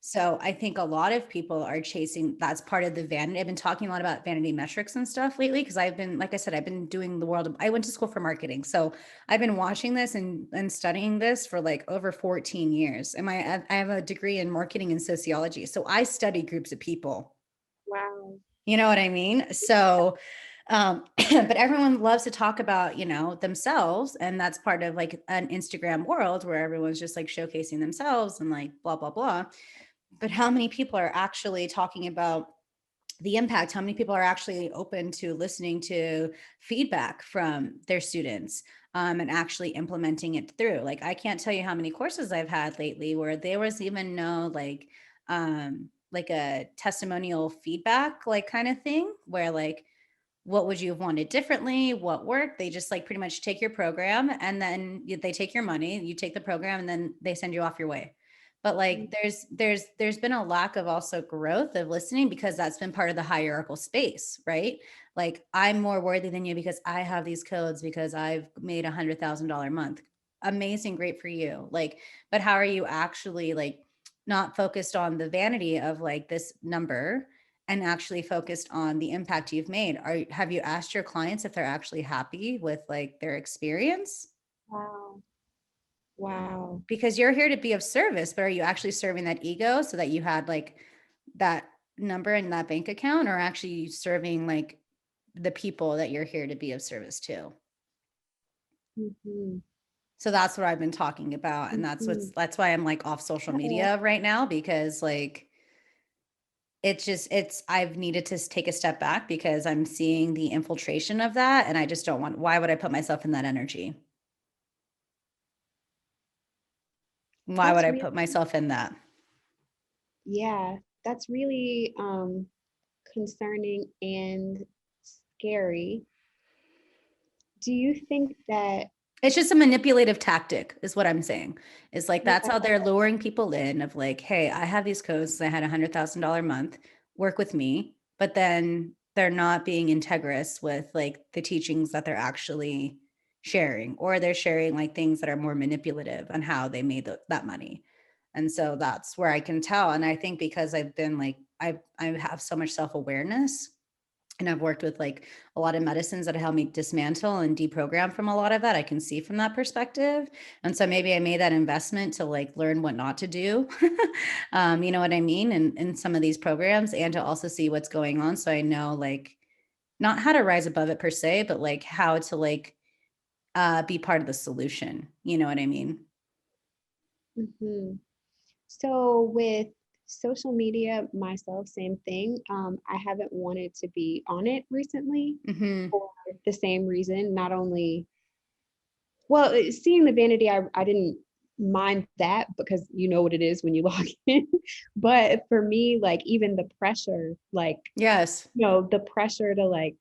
So I think a lot of people are chasing, that's part of the vanity. I've been talking a lot about vanity metrics and stuff lately because I've been, like I said, I've been doing the world. I went to school for marketing. So I've been watching this and studying this for like over 14 years. And I have a degree in marketing and sociology. So I study groups of people. Wow. You know what I mean? So, but everyone loves to talk about, you know, themselves. And that's part of like an Instagram world where everyone's just like showcasing themselves and like blah, blah, blah. But how many people are actually talking about the impact? How many people are actually open to listening to feedback from their students and actually implementing it through? Like, I can't tell you how many courses I've had lately where there was even no like a testimonial feedback, like kind of thing where like, what would you have wanted differently? What worked? They just like pretty much take your program and then they take your money, you take the program and then they send you off your way. But like there's been a lack of also growth of listening because that's been part of the hierarchical space, right? Like I'm more worthy than you because I have these codes because I've made $100,000 a month. Amazing, great for you. Like, but how are you actually like not focused on the vanity of like this number and actually focused on the impact you've made. Have you asked your clients if they're actually happy with like their experience? Wow. Wow. Because you're here to be of service, but are you actually serving that ego so that you had like that number in that bank account, or actually serving like the people that you're here to be of service to? Mm-hmm. So that's what I've been talking about. And Mm-hmm. that's why I'm like off social Yeah. media right now, because like I've needed to take a step back because I'm seeing the infiltration of that. And I just don't want, why would I put myself in that energy? Why would That's I really, put myself in that? yeah, that's really concerning and scary. Do you think that, It's just a manipulative tactic is what I'm saying. It's like, that's yeah, how they're luring people in of like, hey, I have these codes. I had $100,000 month, work with me. But then they're not being integrous with like the teachings that they're actually sharing, or they're sharing like things that are more manipulative on how they made that money. And so that's where I can tell. And I think because I've been like, I have so much self-awareness, and I've worked with like a lot of medicines that help me dismantle and deprogram from a lot of that. I can see from that perspective. And so maybe I made that investment to like learn what not to do. You know what I mean? And in some of these programs, and to also see what's going on. So I know like not how to rise above it per se, but like how to like be part of the solution. You know what I mean? hmm. So with social media, myself, same thing. I haven't wanted to be on it recently Mm-hmm. for the same reason. Not only, well, seeing the vanity, I didn't mind that because you know what it is when you log in. But for me, like even the pressure, like, Yes. the pressure to like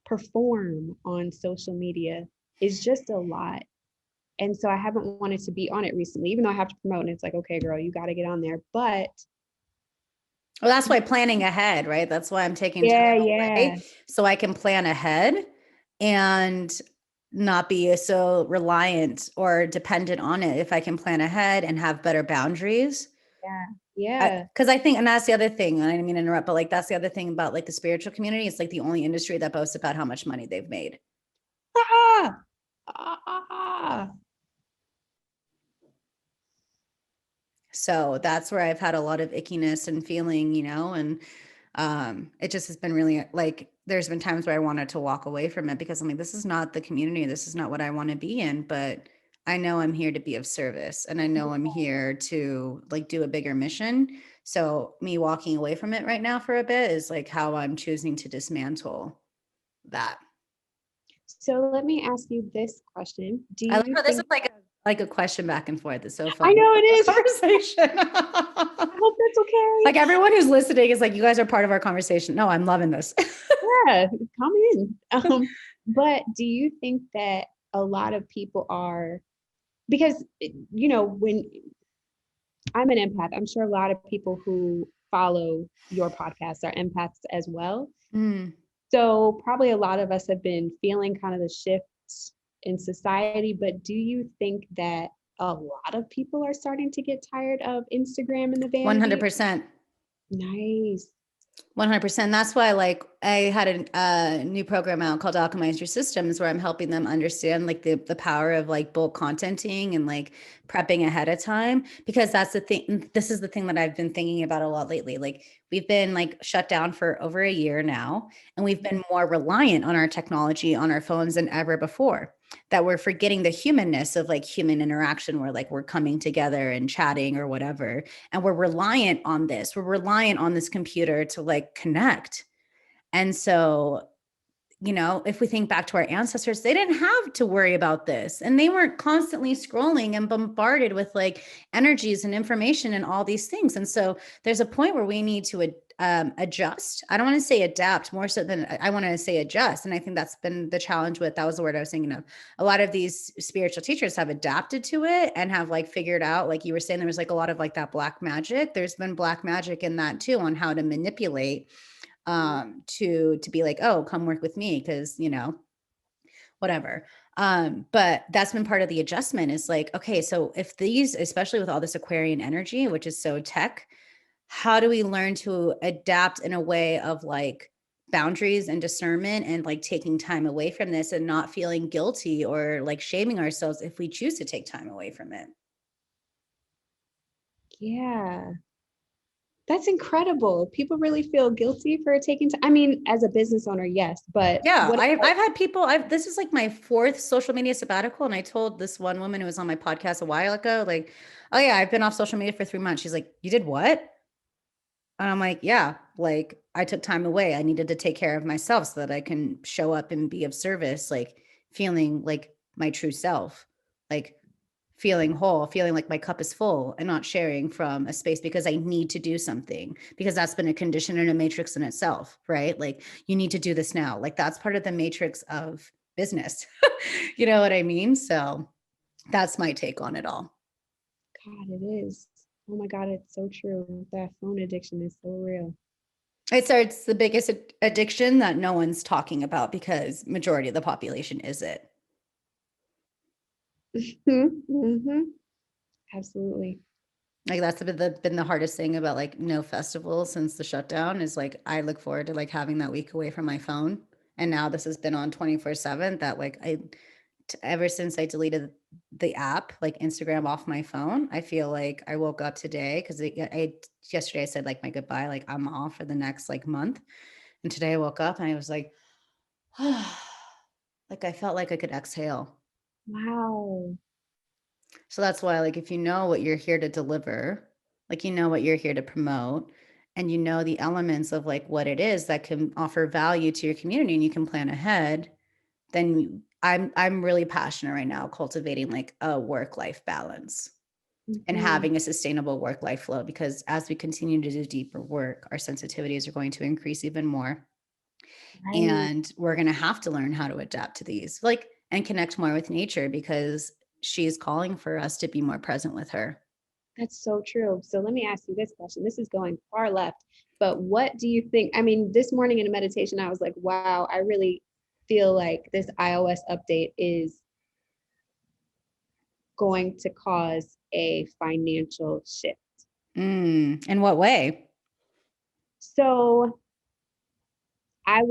perform on social media is just a lot. And so I haven't wanted to be on it recently, even though I have to promote. And it's like, okay, girl, you got to get on there. But Well, that's why planning ahead, right? That's why I'm taking time yeah, yeah. away so I can plan ahead and not be so reliant or dependent on it. If I can plan ahead and have better boundaries. Yeah. Yeah. Because I think, and that's the other thing, and I didn't mean to interrupt, but like that's the other thing about like the spiritual community. It's like the only industry that boasts about how much money they've made. Ah, ah, So that's where I've had a lot of ickiness and feeling, and it just has been really like there's been times where I wanted to walk away from it because I'm like, this is not the community, this is not what I want to be in. But I know I'm here to be of service, and I know I'm here to like do a bigger mission. So me walking away from it right now for a bit is like how I'm choosing to dismantle that. So let me ask you this question. Do I like you how this is think, like a question back and forth. It's so I fun. know it is. Conversation. I hope that's okay. Like everyone who's listening is like, you guys are part of our conversation. No, I'm loving this. Yeah, come in. But do you think that a lot of people are, because, when I'm an empath, I'm sure a lot of people who follow your podcast are empaths as well. Mm. So probably a lot of us have been feeling kind of the shifts in society, but do you think that a lot of people are starting to get tired of Instagram and the vanity? 100%. Nice. 100%. That's why, like, I had a new program out called Alchemize Your Systems, where I'm helping them understand like the power of like bulk contenting and like prepping ahead of time. Because that's the thing. This is the thing that I've been thinking about a lot lately. Like, we've been like shut down for over a year now, and we've been more reliant on our technology on our phones than ever before. That we're forgetting the humanness of like human interaction, where like we're coming together and chatting or whatever, and we're reliant on this. We're reliant on this computer to like connect. And so, if we think back to our ancestors, they didn't have to worry about this. And they weren't constantly scrolling and bombarded with like energies and information and all these things. And so there's a point where we need to adjust. I don't want to say adapt, more so than I want to say adjust. And I think that's been the challenge with, that was the word I was thinking of. A lot of these spiritual teachers have adapted to it and have like figured out, like you were saying, there was like a lot of like that black magic. There's been black magic in that too, on how to manipulate to be like, oh, come work with me, because whatever. But that's been part of the adjustment, is like, okay, so if these, especially with all this Aquarian energy, which is so tech, how do we learn to adapt in a way of like boundaries and discernment and like taking time away from this and not feeling guilty or like shaming ourselves if we choose to take time away from it? Yeah. That's incredible. People really feel guilty for taking time. I mean, as a business owner, yes, but Yeah, what I've about, I've had people. This is like my fourth social media sabbatical, and I told this one woman who was on my podcast a while ago, like, "Oh yeah, I've been off social media for 3 months." She's like, "You did what?" And I'm like, "Yeah, like I took time away. I needed to take care of myself so that I can show up and be of service, like feeling like my true self, like feeling whole, feeling like my cup is full and not sharing from a space because I need to do something because that's been a condition and a matrix in itself, right? Like you need to do this now. Like that's part of the matrix of business." You know what I mean? So that's my take on it all. God, it is. Oh my God, it's so true. That phone addiction is so real. It's the biggest addiction that no one's talking about because majority of the population is it. Mm-hmm. Absolutely. Like that's been the hardest thing about like no festival since the shutdown is like I look forward to like having that week away from my phone. And now this has been on 24/7 that like ever since I deleted the app, like Instagram off my phone, I feel like I woke up today because yesterday I said like my goodbye, like I'm off for the next like month. And today I woke up and I was like, like I felt like I could exhale. Wow. So that's why, like, if you know what you're here to deliver, like, you know what you're here to promote, and you know the elements of like what it is that can offer value to your community and you can plan ahead, then I'm really passionate right now cultivating like a work-life balance and Mm-hmm. having a sustainable work-life flow because as we continue to do deeper work, our sensitivities are going to increase even more. Right. And we're going to have to learn how to adapt to these, like, and connect more with nature because she's calling for us to be more present with her. That's so true. So let me ask you this question. This is going far left, but what do you think? I mean, this morning in a meditation, I was like, wow, I really feel like this iOS update is going to cause a financial shift. In what way? So I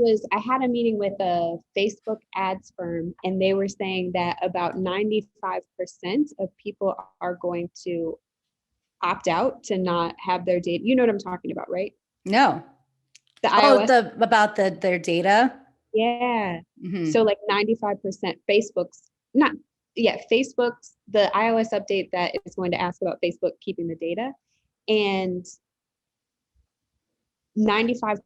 had a meeting with a Facebook ads firm, and they were saying that about 95% of people are going to opt out to not have their data. You know what I'm talking about, right? No. The Oh, iOS. about their data. Yeah. Hmm. So like 95% Facebook's not, yeah, Facebook's the iOS update that is going to ask about Facebook keeping the data. And 95%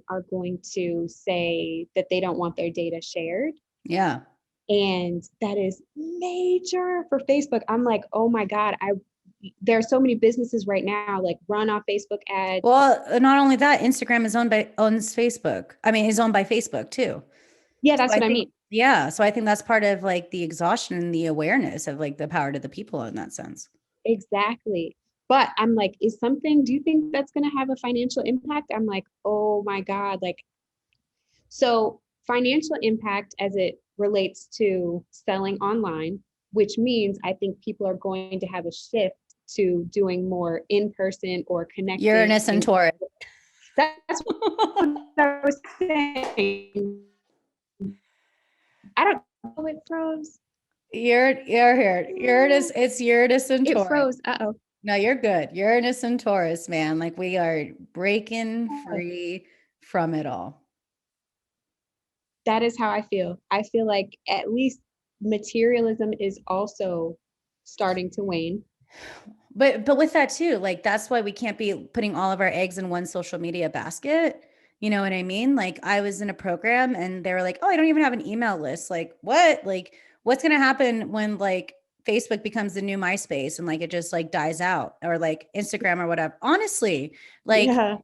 are going to say that they don't want their data shared. Yeah. And that is major for Facebook. I'm like, oh my God, there are so many businesses right now like run off Facebook ads. Well, not only that, Instagram is owns Facebook. I mean, is owned by Facebook too. Yeah, So that's I what I think, mean. yeah. So I think that's part of like the exhaustion and the awareness of like the power to the people in that sense. Exactly. But I'm like, do you think that's going to have a financial impact? I'm like, oh my God. Like, so financial impact as it relates to selling online, which means I think people are going to have a shift to doing more in person or connecting. Uranus and Taurus. That's what I was saying. I don't know. It froze. You're here. Uranus, it's Uranus and It Taurus. froze. Uh-oh. No, you're good. Uranus and Taurus, man. Like we are breaking free from it all. That is how I feel. I feel like at least materialism is also starting to wane. But with that too, like that's why we can't be putting all of our eggs in one social media basket. You know what I mean? Like I was in a program and they were like, "Oh, I don't even have an email list." Like, what? Like what's going to happen when like Facebook becomes the new MySpace and like it just like dies out or like Instagram or whatever. Honestly, like Yeah.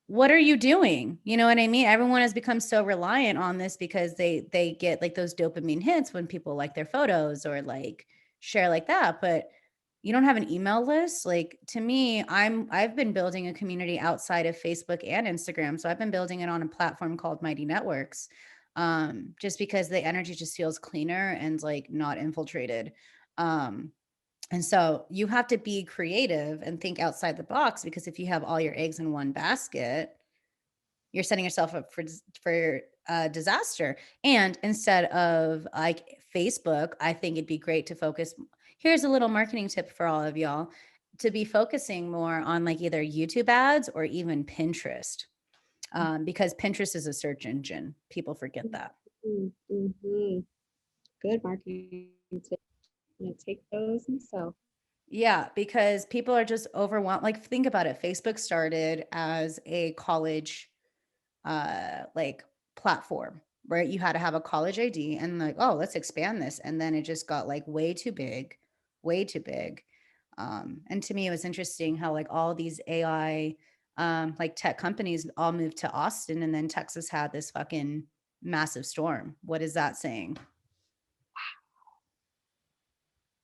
what are you doing? You know what I mean? Everyone has become so reliant on this because they get like those dopamine hits when people like their photos or like share like that, but you don't have an email list. Like to me, I've been building a community outside of Facebook and Instagram. So I've been building it on a platform called Mighty Networks. Just because the energy just feels cleaner and like not infiltrated. Um And so you have to be creative and think outside the box, because if you have all your eggs in one basket, you're setting yourself up for disaster. And instead of like Facebook, I think it'd be great to focus. Here's a little marketing tip for all of y'all, to be focusing more on like either YouTube ads or even Pinterest, because Pinterest is a search engine. People forget that. Mm-hmm. Good marketing tip. I'm gonna take those myself. Yeah, because people are just overwhelmed. Like, think about it. Facebook started as a college like platform, right? You had to have a college ID, and like, oh, let's expand this. And then it just got like way too big, way too big. And to me, it was interesting how like all these AI like tech companies all moved to Austin, and then Texas had this fucking massive storm. What is that saying?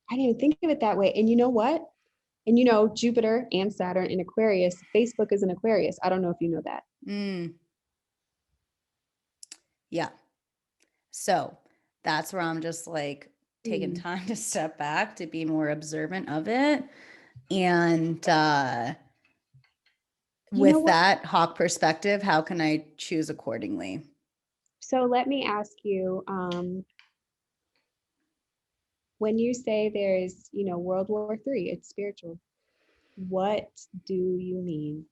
I didn't think of it that way. And you know what? And you know, Jupiter and Saturn in Aquarius, Facebook is an Aquarius. I don't know if you know that. Mm, yeah. So that's where I'm just like taking Mm. time to step back to be more observant of it. And You know with what? that hawk perspective, how can I choose accordingly? So let me ask you, when you say there's, you know, World War III, it's spiritual. What do you mean?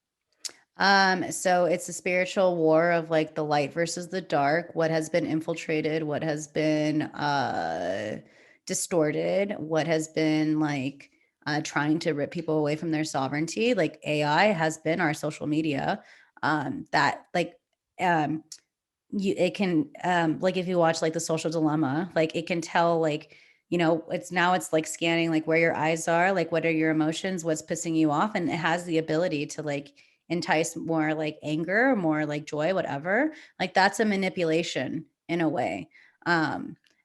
So it's a spiritual war of like the light versus the dark, what has been infiltrated, what has been distorted, what has been like trying to rip people away from their sovereignty. Like AI has been our social media. That like um it can like if you watch like the social dilemma, like it can tell like, you know, it's like scanning like where your eyes are, like what are your emotions, what's pissing you off, and it has the ability to like entice more like anger, more like joy, whatever. Like that's a manipulation in a way.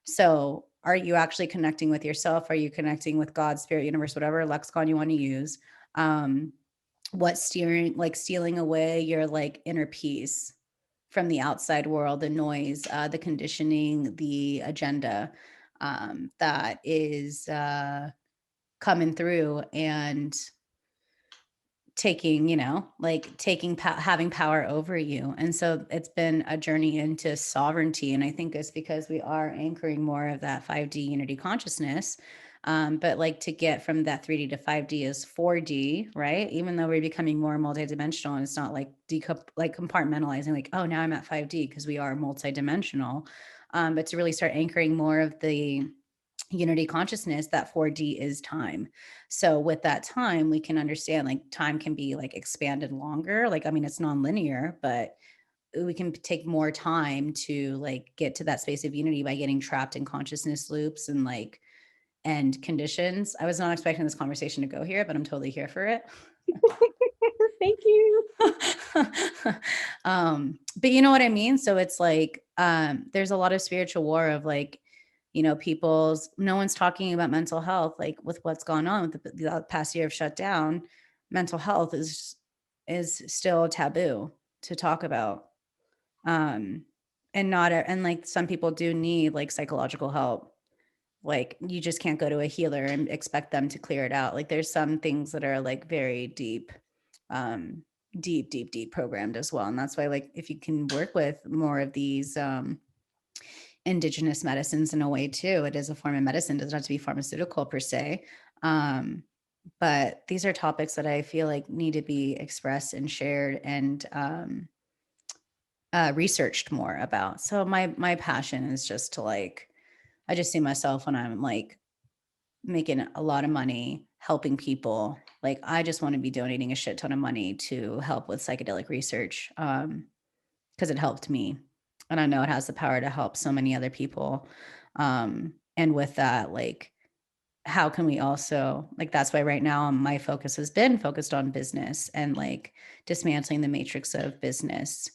So are you actually connecting with yourself? Are you connecting with God, spirit, universe, whatever lexicon you want to use? um what's stealing away your like inner peace from the outside world, the noise, the conditioning, the agenda that is coming through and taking, you know, like having power over you. And so it's been a journey into sovereignty. And I think it's because we are anchoring more of that 5D unity consciousness. But like to get from that 3D to 5D is 4D, right? Even though we're becoming more multidimensional, and it's not like like compartmentalizing, like, oh, now I'm at 5D, because we are multidimensional. But to really start anchoring more of the unity consciousness, that 4D is time. So with that time, we can understand like time can be like expanded longer. Like, I mean, it's non-linear, but we can take more time to like get to that space of unity by getting trapped in consciousness loops and like and conditions. I was not expecting this conversation to go here, but I'm totally here for it. Thank you. But you know what I mean? So it's like there's a lot of spiritual war of like, you know, no one's talking about mental health, like with what's gone on with the past year of shutdown. Mental health is still taboo to talk about. um and like some people do need like psychological help. Like you just can't go to a healer and expect them to clear it out. Like there's some things that are like very deep, um deep programmed as well. And that's why like if you can work with more of these indigenous medicines in a way too, it is a form of medicine. It doesn't have to be pharmaceutical per se. um but these are topics that I feel like need to be expressed and shared and researched more about. So my passion is just to like, I just see myself when I'm like making a lot of money helping people. Like I just want to be donating a shit ton of money to help with psychedelic research, because it helped me, and I know it has the power to help so many other people. And with that, like how can we also like, that's why right now my focus has been focused on business and like dismantling the matrix of business.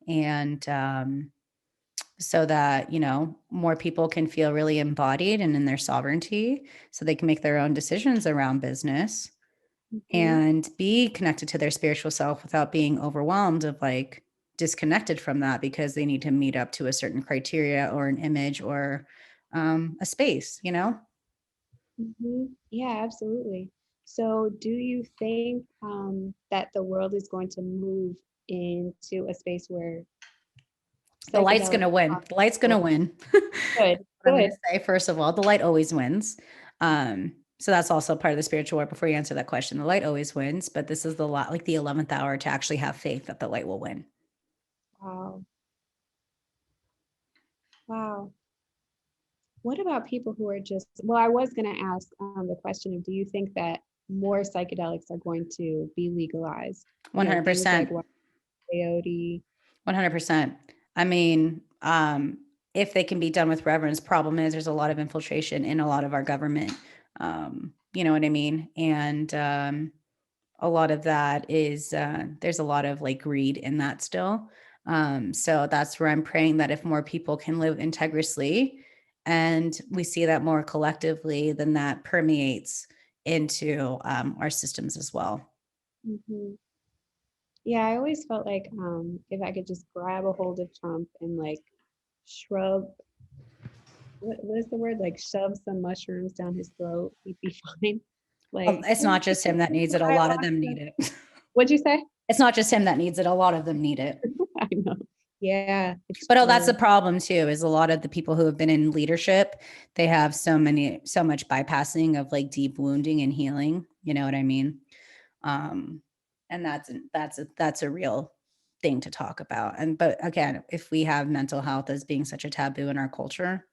And so that, you know, more people can feel really embodied and in their sovereignty, so they can make their own decisions around business Mhm. and be connected to their spiritual self without being overwhelmed of like disconnected from that because they need to meet up to a certain criteria or an image or a space, you know. Yeah, absolutely. So, do you think that the world is going to move into a space where The light's going psychedelics to win. are The light's going to possible? win. Good, What I'm going good. to say, first of all, the light always wins. So that's also part of the spiritual work. Before you answer that question, the light always wins, but this is the lot, like the 11th hour, to actually have faith that the light will win. Wow, wow. What about people who are just, well, I was going to ask the question of, do you think that more psychedelics are going to be legalized? You know, things like 100%. peyote. 100%. I mean, if they can be done with reverence, problem is there's a lot of infiltration in a lot of our government. You know what I mean? And a lot of that is there's a lot of like greed in that still. So that's where I'm praying that if more people can live integrously and we see that more collectively, then that permeates into our systems as well. Mhm. Yeah, I always felt like if I could just grab a hold of Trump and like shrub, what is the word? Like shove some mushrooms down his throat, he'd be fine. Well, Like, it's here, not just him that needs some it. A lot of them ayahuasca. need it. What'd you say? It's not just him that needs it. A lot of them need it. I know. Yeah, it's But that's the true. problem too, is a lot of the people who have been in leadership, they have so much bypassing of like deep wounding and healing. You know what I mean? Um, and that's a real thing to talk about. And but again, if we have mental health as being such a taboo in our culture,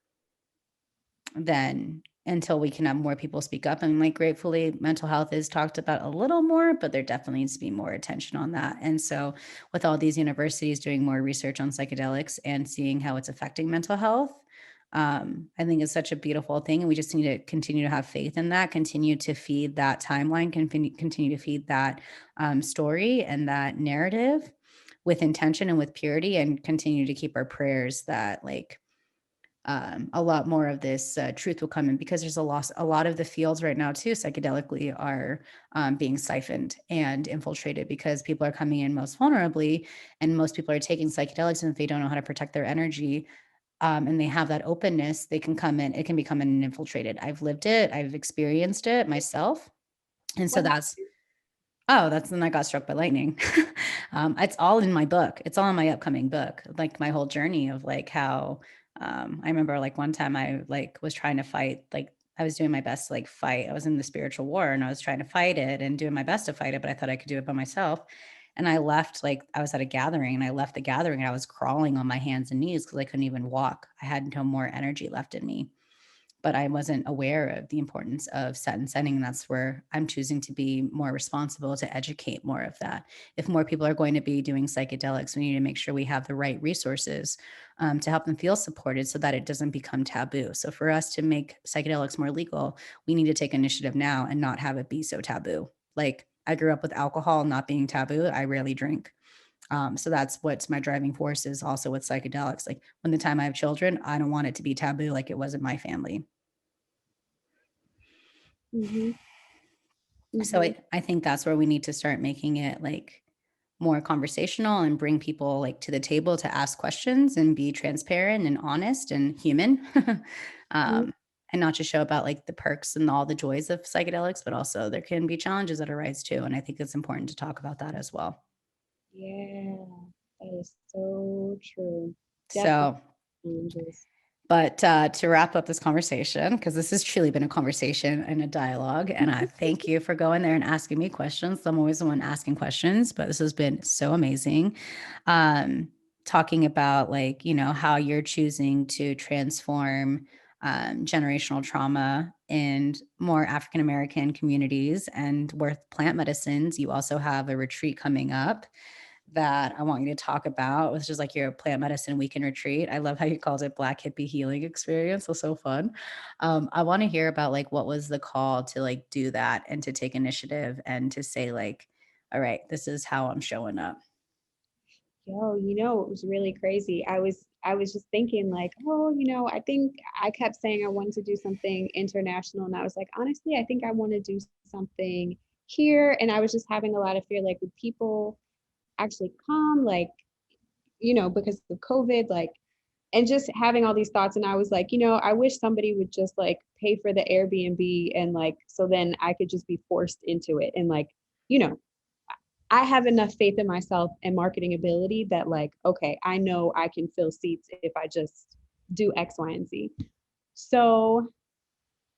then until we can have more people speak up, and like gratefully mental health is talked about a little more, but there definitely needs to be more attention on that. And so with all these universities doing more research on psychedelics and seeing how it's affecting mental health, I think it's such a beautiful thing, and we just need to continue to have faith in that, continue to feed that timeline, continue to feed that story and that narrative with intention and with purity, and continue to keep our prayers that like a lot more of this truth will come in, because there's a lot of the fields right now too psychedelically are being siphoned and infiltrated, because people are coming in most vulnerably, and most people are taking psychedelics, and if they don't know how to protect their energy, and they have that openness, they can come in, it can become an infiltrated. I've lived it, I've experienced it myself. And so What that's, happened? oh, that's when I got struck by lightning. It's all in my book. It's all in my upcoming book. Like my whole journey of like how I remember like one time I like was trying to fight, like I was doing my best to like fight. I was in the spiritual war and I was trying to fight it and doing my best to fight it, but I thought I could do it by myself. And I left, like I was at a gathering and I left the gathering and I was crawling on my hands and knees because I couldn't even walk. I had no more energy left in me, but I wasn't aware of the importance of set and setting. And that's where I'm choosing to be more responsible to educate more of that. If more people are going to be doing psychedelics, we need to make sure we have the right resources to help them feel supported so that it doesn't become taboo. So for us to make psychedelics more legal, we need to take initiative now and not have it be so taboo. Like I grew up with alcohol not being taboo. I rarely drink. So that's what's my driving force is also with psychedelics. Like when the time I have children, I don't want it to be taboo like it was in my family. Mm-hmm. So Mm-hmm. I think that's where we need to start making it like more conversational and bring people like to the table to ask questions and be transparent and honest and human. um, and not just show about like the perks and all the joys of psychedelics, but also there can be challenges that arise too. And I think it's important to talk about that as well. Yeah, that is so true. Definitely So challenges. but to wrap up this conversation, because this has truly been a conversation and a dialogue, and I thank you for going there and asking me questions. I'm always the one asking questions, but this has been so amazing. Um, Talking about like, you know, how you're choosing to transform generational trauma in more African American communities and with plant medicines. You also have a retreat coming up that I want you to talk about, which is like your plant medicine weekend retreat. I love how you called it Black Hippie Healing Experience. It was so fun. I want to hear about like what was the call to like do that and to take initiative and to say like, all right, this is how I'm showing up. Yo, it was really crazy. I was just thinking like, oh, I think I kept saying I wanted to do something international, and I was like, honestly, I think I want to do something here. And I was just having a lot of fear, like, would people actually come? Like, because of COVID, like and just having all these thoughts. And I was like, I wish somebody would just like pay for the Airbnb, and like, so then I could just be forced into it. And like, you know, I have enough faith in myself and marketing ability that like, okay, I know I can fill seats if I just do X, Y, and Z. So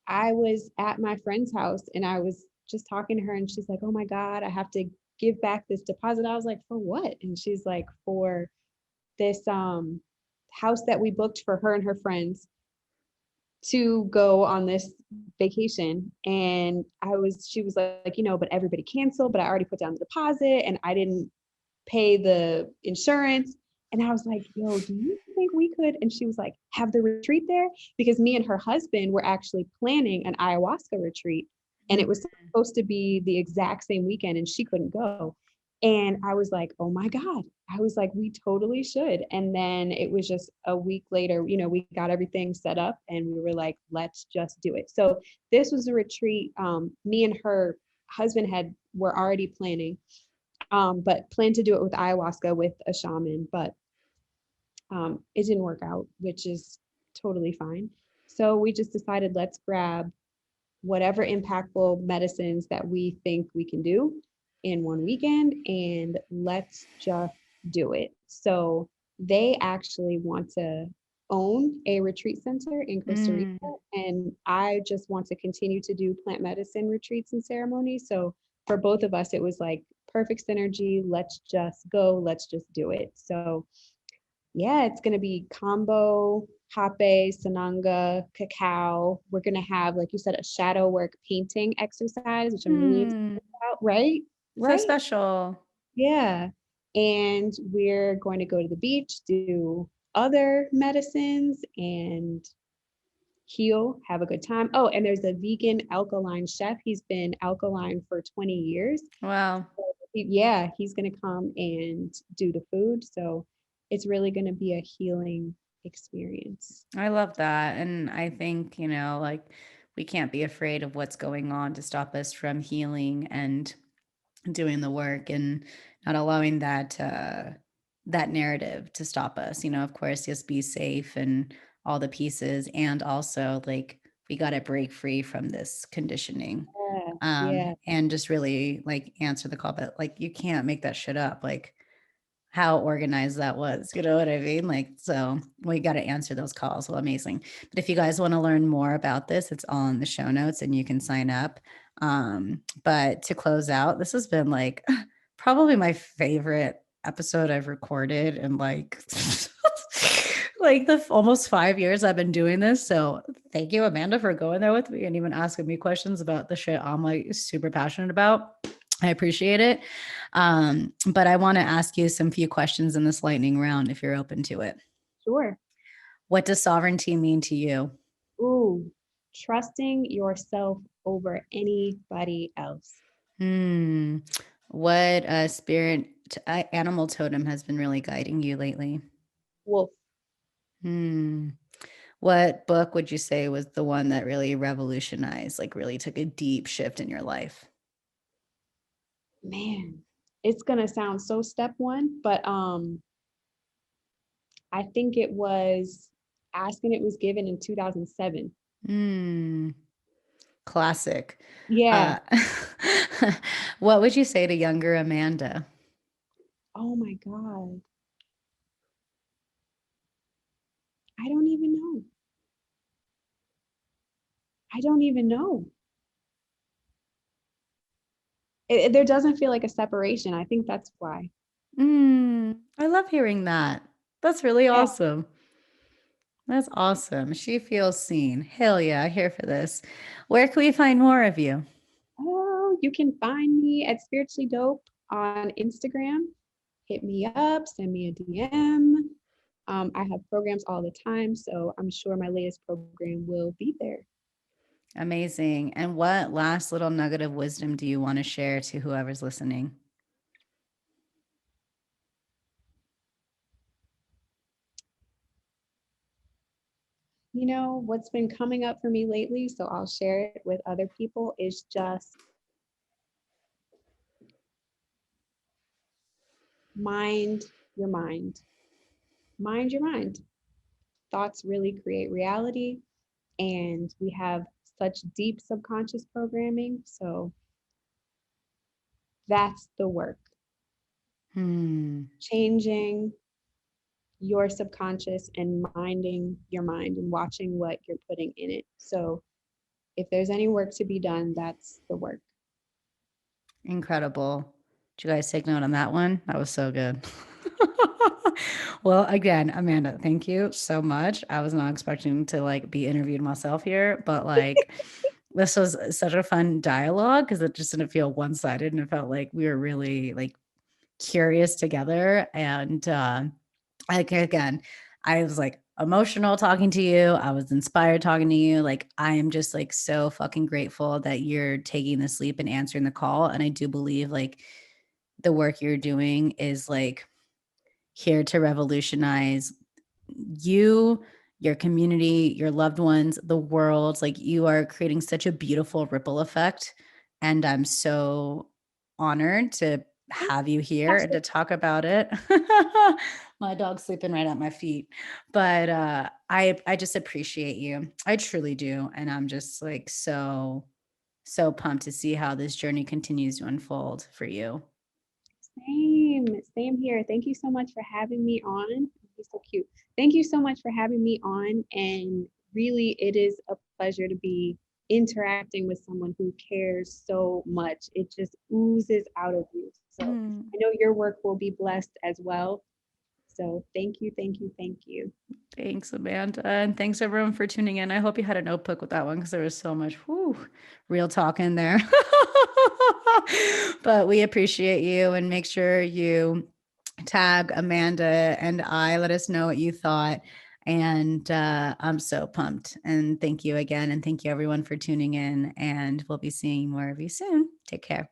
I was at my friend's house and I was just talking to her, and she's like, oh my God, I have to give back this deposit. I was like, for what? And she's like, for this house that we booked for her and her friends to go on this vacation. And she was like, but everybody canceled, but I already put down the deposit and I didn't pay the insurance. And I was like, yo, do you think we could? And she was like, have the retreat there? Because me and her husband were actually planning an ayahuasca retreat. And it was supposed to be the exact same weekend and she couldn't go. And I was like, oh my God. I was like, we totally should. And then it was just a week later, we got everything set up and we were like, let's just do it. So this was a retreat. Me and her husband were already planning, but planned to do it with ayahuasca with a shaman, but it didn't work out, which is totally fine. So we just decided, let's grab whatever impactful medicines that we think we can do in one weekend and let's just do it. So they actually want to own a retreat center in Costa Rica, and I just want to continue to do plant medicine retreats and ceremonies. So for both of us, it was like perfect synergy. Let's just go, let's just do it. So yeah, it's going to be Kambo, Hape, Sananga, cacao. We're going to have, like you said, a shadow work painting exercise, which I'm really excited about, right? So special. Yeah. And we're going to go to the beach, do other medicines and heal, have a good time. Oh, and there's a vegan alkaline chef. He's been alkaline for 20 years. Wow. Yeah, he's going to come and do the food. So it's really going to be a healing experience. I love that. And I think, like we can't be afraid of what's going on to stop us from healing and doing the work, and not allowing that narrative to stop us. Of course, just be safe and all the pieces. And also like we got to break free from this conditioning. Yeah. And just really like answer the call, but like you can't make that shit up. Like how organized that was, you know what I mean? Like, so we got to answer those calls. Well, amazing. But if you guys want to learn more about this, it's all in the show notes and you can sign up. But to close out, this has been like probably my favorite episode I've recorded in like like the almost 5 years I've been doing this. So thank you, Amanda, for going there with me and even asking me questions about the shit I'm like super passionate about. I appreciate it. But I want to ask you some few questions in this lightning round if you're open to it. Sure. What does sovereignty mean to you? Ooh, trusting yourself over anybody else. What spirit animal totem has been really guiding you lately? Wolf. What book would you say was the one that really revolutionized, like really took a deep shift in your life? Man, it's gonna sound so step one, but I think it was Ask and It Was Given in 2007. Classic. Yeah. Uh, what would you say to younger Amanda? Oh my God. I don't even know. I don't even know. There doesn't feel like a separation. I think that's why. I love hearing that. That's really Yeah. awesome. That's awesome. She feels seen. Hell yeah, I'm here for this. Where can we find more of you? Oh, you can find me at Spiritually Dope on Instagram. Hit me up, send me a DM. I have programs all the time, so I'm sure my latest program will be there. Amazing. And what last little nugget of wisdom do you want to share to whoever's listening? What's been coming up for me lately, so I'll share it with other people, is just mind your mind. Mind your mind. thoughts really create reality, and we have such deep subconscious programming. So that's the work. Hmm. Changing your subconscious and minding your mind and watching what you're putting in it. So if there's any work to be done, that's the work. Incredible. Did you guys take note on that one? That was so good. Well, again, Amanda, thank you so much. I was not expecting to like be interviewed myself here, but like this was such a fun dialogue because it just didn't feel one-sided and it felt like we were really like curious together. And like again, I was like emotional talking to you. I was inspired talking to you. Like I am just like so fucking grateful that you're taking this leap and answering the call. And I do believe like the work you're doing is like here to revolutionize you, your community, your loved ones, the world. Like you are creating such a beautiful ripple effect. And I'm so honored to have you here and to Absolutely. talk about it. My dog's sleeping right at my feet. But I just appreciate you. I truly do. And I'm just like so pumped to see how this journey continues to unfold for you. Same here. Thank you so much for having me on. He's so cute. Thank you so much for having me on. And really, it is a pleasure to be interacting with someone who cares so much. It just oozes out of you. So Mm. I know your work will be blessed as well. So thank you, thank you, thank you. Thanks, Amanda. And thanks everyone for tuning in. I hope you had a notebook with that one because there was so much real talk in there. But we appreciate you and make sure you tag Amanda and I. Let us know what you thought. And I'm so pumped. And thank you again. And thank you everyone for tuning in. And we'll be seeing more of you soon. Take care.